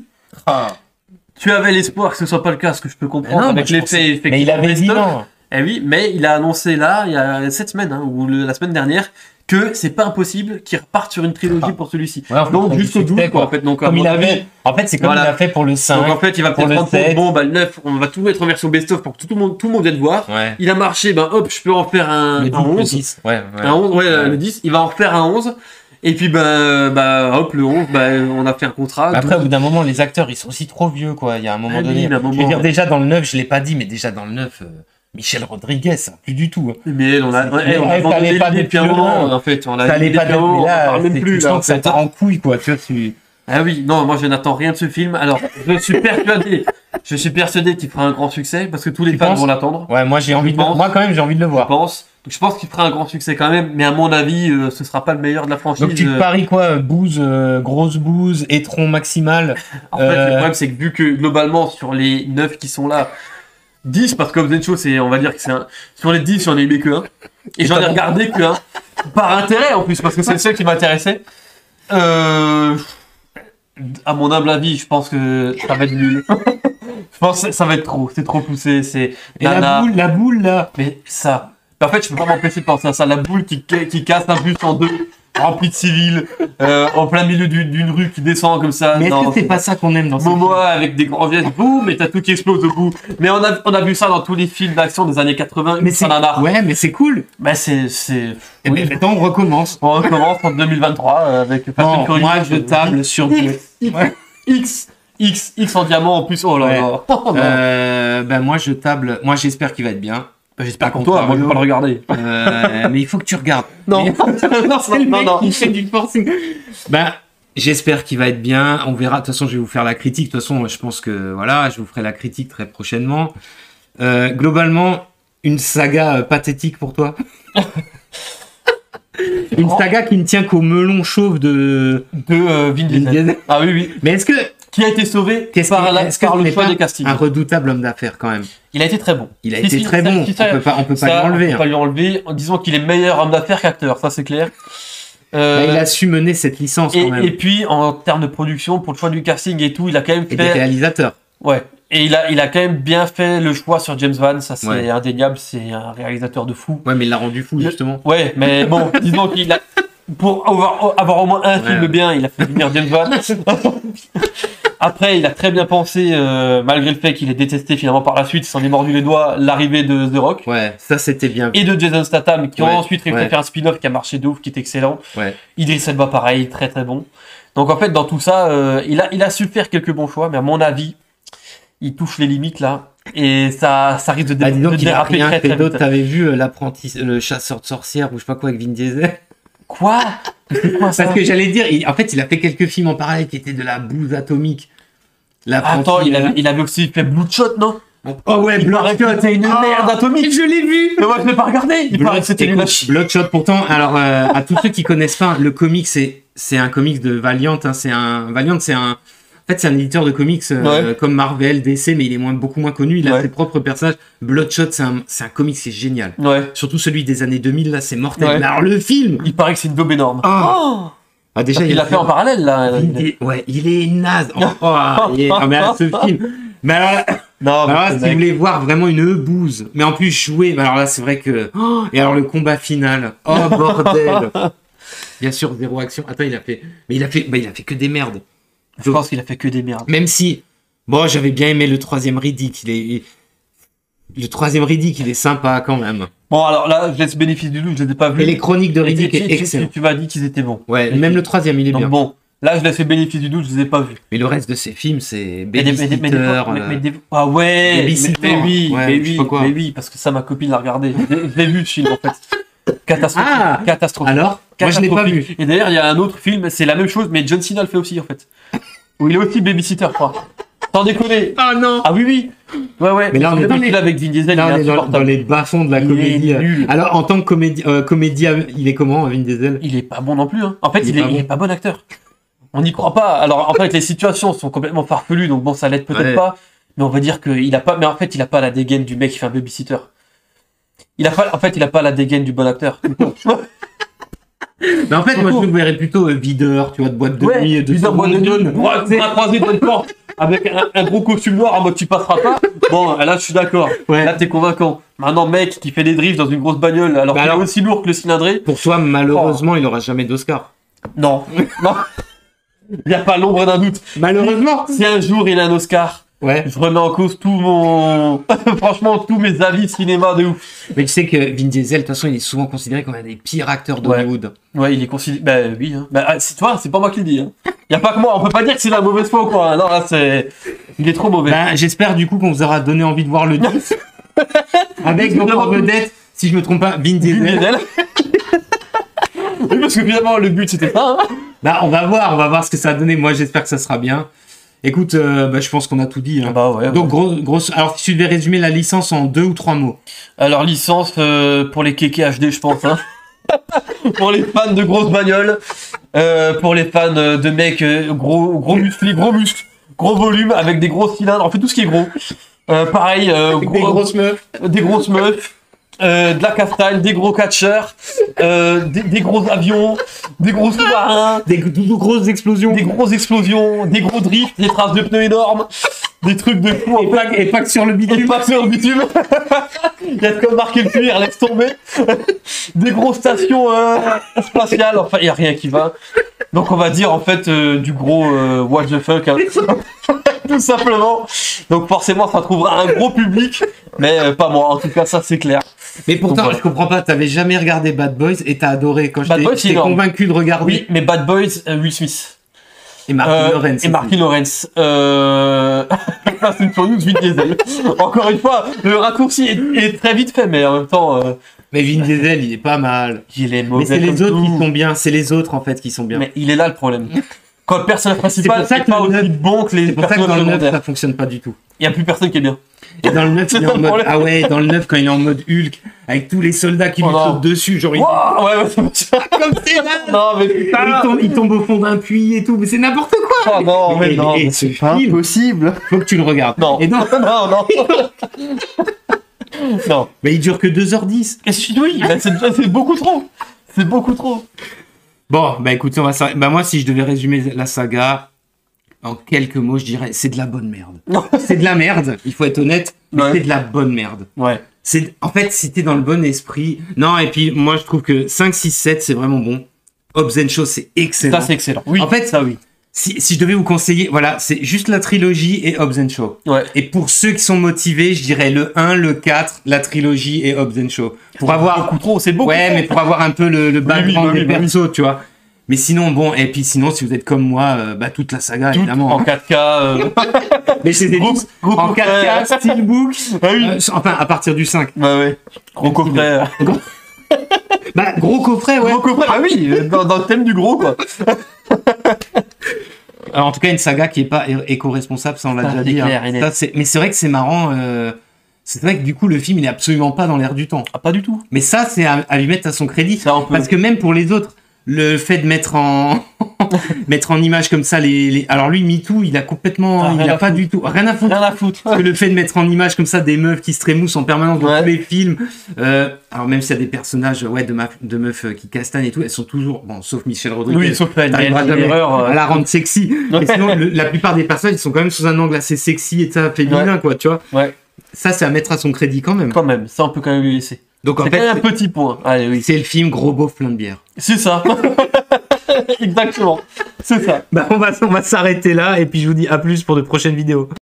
Tu avais l'espoir que ce soit pas le cas, ce que je peux comprendre avec l'effet. Mais il avait dit non. Eh oui, mais il a annoncé là, il y a cette semaine, ou la semaine dernière, que c'est pas impossible qu'il reparte sur une trilogie pour celui-ci. Ouais, donc juste au bout, quoi, en fait. Donc, comme il avait, en fait, c'est comme il a fait pour le 5. Donc en fait, il va peut-être prendre bon, le 9, on va tout mettre en version best-of pour que tout le monde vienne voir. Ouais. Il a marché, hop, je peux en faire un 11. Le 10. Un 11, le 10. Il va en refaire un 11. Et puis, hop, le 11, on a fait un contrat. Après, au bout d'un moment, les acteurs, ils sont aussi trop vieux, quoi. Il y a un moment donné. Je veux dire, déjà dans le 9, je l'ai pas dit, mais déjà dans le 9, Michel Rodriguez, plus du tout. Mais on a vendu pas depuis un moment, en fait. On a dit depuis un moment, on parle même plus. Tu sens que ça part en couille, quoi. Tu vois, Ah oui, non, moi je n'attends rien de ce film. Alors, je suis persuadé qu'il fera un grand succès parce que tous les fans vont l'attendre. Ouais, moi quand même j'ai envie de le voir. Je pense qu'il fera un grand succès quand même, mais à mon avis, ce sera pas le meilleur de la franchise. Donc tu te paries quoi, grosse bouse, étron maximal. En fait, le problème c'est que vu que globalement sur les 9 qui sont là, 10 parce que comme Zencho, on va dire que sur les 10, j'en ai aimé que 1. Et j'en ai regardé que 1. Par intérêt en plus, parce que c'est le seul qui m'intéressait. À mon humble avis, je pense que ça va être nul. Je pense que ça va être trop. C'est trop poussé. Et la boule là. Mais ça. En fait, je peux pas m'empêcher de penser à ça. La boule qui casse un bus en 2, remplie de civils, en plein milieu d'une rue qui descend comme ça. Mais est-ce que c'est pas ça qu'on aime dans ce film ? Momoa avec des grands gestes, boum, et t'as tout qui explose au bout. Mais on a vu ça dans tous les films d'action des années 80. Mais ouais, mais c'est cool. Bah Et oui. Maintenant, on recommence. On recommence en 2023 avec Fast and Furious. Moi, je table sur X en diamant en plus. Oh là là. Moi, je table. Moi, j'espère qu'il va être bien. J'espère pour toi, moi je vais pas le regarder. Mais il faut que tu regardes. Non, non. Il fait du forcing. J'espère qu'il va être bien. On verra. De toute façon, je vais vous faire la critique. De toute façon, je pense que voilà, je vous ferai la critique très prochainement. Globalement, une saga pathétique pour toi. Une saga qui ne tient qu'au melon chauve de Vin Diesel. Ah oui. Mais est-ce que qui a été sauvé par le choix des castings. Un redoutable homme d'affaires quand même. Il a été très bon. Il a été très bon. On peut pas lui enlever. On peut pas lui enlever en disant qu'il est meilleur homme d'affaires qu'acteur, ça c'est clair. Il a su mener cette licence quand même. Et puis en termes de production, pour le choix du casting et tout, il a quand même fait. Et des réalisateurs. Ouais. Et il a quand même bien fait le choix sur James Van, ça c'est indéniable, c'est un réalisateur de fou. Ouais, mais il l'a rendu fou justement. Ouais, mais bon, disons qu'il a. Pour avoir au moins un film bien, il a fait venir James Van. Après, il a très bien pensé, malgré le fait qu'il ait détesté finalement par la suite, il s'en est mordu les doigts, l'arrivée de The Rock. Ouais, ça c'était bien. Et de Jason Statham, qui ont ensuite réussi à faire un spin-off qui a marché de ouf, qui est excellent. Ouais. Idris Elba, pareil, très très bon. Donc en fait, dans tout ça, il a su faire quelques bons choix, mais à mon avis, il touche les limites là. Et ça risque de déraper très très vite. T'avais vu le chasseur de sorcières ou je sais pas quoi avec Vin Diesel? Quoi? Parce que j'allais dire, il a fait quelques films en parallèle qui étaient de la bouse atomique. Attends, il avait aussi fait Bloodshot, non? Oh ouais, Bloodshot, c'est une merde atomique. Je l'ai vu. Mais moi je l'ai pas regardé. Il paraît que c'était une Bloodshot pourtant. Alors à tous ceux qui connaissent pas, le comic c'est un comic de Valiant. Hein, c'est un éditeur de comics comme Marvel, DC, mais il est beaucoup moins connu. Il a ses propres personnages. Bloodshot, c'est un comic, c'est génial. Ouais. Surtout celui des années 2000 là, c'est mortel. Ouais. Mais alors le film, il paraît que c'est une daube énorme. Ah déjà, il l'a fait en parallèle là. Il est naze. Mais alors, ce film. Mais alors, si vous voulez voir vraiment une bouse, mais en plus jouer, alors là c'est vrai que. Et alors le combat final. Oh bordel. Bien sûr, zéro action. Attends, il a fait que des merdes. Je pense qu'il a fait que des merdes. Même si, j'avais bien aimé le troisième Riddick. Le troisième Riddick, il est sympa quand même. Bon, alors là, je laisse bénéfice du doute, je les ai pas vus. Et les chroniques de Riddick est excellent. Tu m'as dit qu'ils étaient bons. Ouais, même le troisième, il est bien. Bon, là, je laisse bénéfice du doute, je les ai pas vus. Mais le reste de ces films, c'est Babysitter. Ah ouais, mais oui, parce que ça, ma copine l'a regardé. Je l'ai vu, ce film, en fait. Catastrophique. Alors, moi, je l'ai pas vu. Et d'ailleurs, il y a un autre film, c'est la même chose, mais John Cena le fait aussi, en fait. Où il est aussi babysitter, je crois. Sans déconner. Ah non. Ah oui. Ouais. Mais là, on est avec Vin Diesel, dans les bas-fonds de la comédie. Alors, en tant que comédien, il est comment, Vin Diesel? Il est pas bon non plus. Hein. En fait, il est pas bon acteur. On n'y croit pas. Alors, en fait, les situations sont complètement farfelues, donc bon, ça l'aide peut-être pas. Mais on va dire qu'il a pas. Mais en fait, il a pas la dégaine du mec qui fait un babysitter. Il a pas la dégaine du bon acteur. Mais en fait, moi, je le verrais plutôt videur, tu vois, de boîte de nuit, videur boîte de nuit, bras croisés dans une porte, avec un gros costume noir en mode tu passeras pas. Bon, là, je suis d'accord. Ouais. Là, t'es convaincant. Maintenant, mec qui fait des drifts dans une grosse bagnole, alors qu'il est aussi lourd que le cylindré. Pour toi, malheureusement, il aura jamais d'Oscar. Non. Non. Il n'y a pas l'ombre d'un doute. Malheureusement. Si un jour il a un Oscar, je remets en cause franchement, tous mes avis cinéma de ouf. Mais tu sais que Vin Diesel, de toute façon, il est souvent considéré comme un des pires acteurs d'Hollywood. Ouais, il est considéré. Bah oui. Hein. Bah, c'est pas moi qui le dis. Hein. Y a pas que moi. On peut pas dire que c'est la mauvaise foi ou quoi. Hein. Non, là, il est trop mauvais. Bah, j'espère du coup qu'on vous aura donné envie de voir le 10. Avec donc en vedette, si je me trompe pas, Vin Diesel. Oui, parce que finalement, le but c'était ça. Hein. Bah, on va voir ce que ça a donné. Moi, j'espère que ça sera bien. Écoute, je pense qu'on a tout dit. Hein. Bah ouais. Donc, grosse. Alors, si tu devais résumer la licence en 2 ou 3 mots. Alors, licence pour les kékés HD, je pense. Hein. Pour les fans de grosses bagnoles. Pour les fans de mecs gros musclés, gros muscles, gros volume, avec des gros cylindres. On fait tout ce qui est gros. Pareil, des grosses meufs. Des grosses meufs. De la castagne, des gros catcheurs, des gros avions, des gros sous-marins, des grosses explosions, des gros drifts, des traces de pneus énormes, des trucs de fou. Et pas que sur le bitume. Et pas que sur le bitume. Il y a de quoi marquer le cuir, laisse tomber. Des grosses stations spatiales, enfin il n'y a rien qui va. Donc on va dire en fait du gros what the fuck. Hein. Tout simplement. Donc forcément ça trouvera un gros public, mais pas moi, en tout cas ça c'est clair. Mais pourtant, je comprends pas, t'avais jamais regardé Bad Boys et t'as adoré quand j'étais convaincu de regarder. Oui, mais Bad Boys, Will Smith. Et Martin Lawrence. Et Martin Lawrence. Fast and Furious, Vin Diesel. Encore une fois, le raccourci est très vite fait, mais en même temps... Mais Vin Diesel, il est pas mal. Il est mauvais. Mais c'est les autres qui sont bien, c'est les autres en fait qui sont bien. Mais il est là le problème. Quand le personnage principal n'est pas aussi bon que les personnages secondaires. Dans le 9, ça fonctionne pas du tout. Il n'y a plus personne qui est bien. Et dans le 9, il est en mode... Ah ouais, dans le 9, quand il est en mode Hulk, avec tous les soldats qui lui sautent dessus, genre... Ouais, comme c'est là. Non, mais putain. Il tombe au fond d'un puits et tout, mais c'est n'importe quoi. Oh non, mais non, c'est pas possible. Faut que tu le regardes. Non. Et non. Non. Mais il dure que 2h10. Oui, c'est beaucoup trop. C'est beaucoup trop. Bon, bah écoutez, moi, si je devais résumer la saga... En quelques mots, je dirais, c'est de la bonne merde. C'est de la merde, il faut être honnête, mais c'est de la bonne merde. Ouais. En fait, si t'es dans le bon esprit... Non, et puis moi, je trouve que 5, 6, 7, c'est vraiment bon. Hobbs & Shaw, c'est excellent. Ça, c'est excellent. Oui, en fait, ça, oui. Si je devais vous conseiller, voilà, c'est juste la trilogie et Hobbs & Shaw. Ouais. Et pour ceux qui sont motivés, je dirais le 1, le 4, la trilogie et Hobbs & Shaw. Pour avoir... beaucoup trop, c'est beaucoup trop. Mais pour avoir un peu le background des persos, tu vois. Mais sinon, bon, et puis sinon, si vous êtes comme moi, toute la saga, évidemment. En 4K. Mais c'est des disques en 4K, Steelbook. Ah oui. Enfin, à partir du 5. Bah ouais. Gros coffret. Gros coffret, ouais. Gros coffret, bah oui, dans le thème du gros, quoi. Alors, en tout cas, une saga qui est pas éco-responsable, ça on l'a déjà dit. Clair, mais c'est vrai que c'est marrant. C'est vrai que du coup, le film, il est absolument pas dans l'air du temps. Ah, pas du tout. Mais ça, c'est à lui mettre à son crédit. Ça, parce que même pour les autres, le fait de mettre en image comme ça alors lui MeToo il a complètement il a pas du tout rien à foutre parce que le fait de mettre en image comme ça des meufs qui se trémoussent en permanence dans tous les films alors même s'il y a des personnages de meufs qui castagnent et tout, elles sont toujours sauf Michelle Rodriguez, oui, sauf elle à la rendre sexy mais sinon la plupart des personnages ils sont quand même sous un angle assez sexy et ça féminin quoi, tu vois. Ça c'est à mettre à son crédit quand même, ça on peut quand même lui laisser. Donc en fait, c'est un petit point. Allez, oui. C'est le film Gros beauf plein de bière. C'est ça. Exactement. C'est ça. On va s'arrêter là et puis je vous dis à plus pour de prochaines vidéos.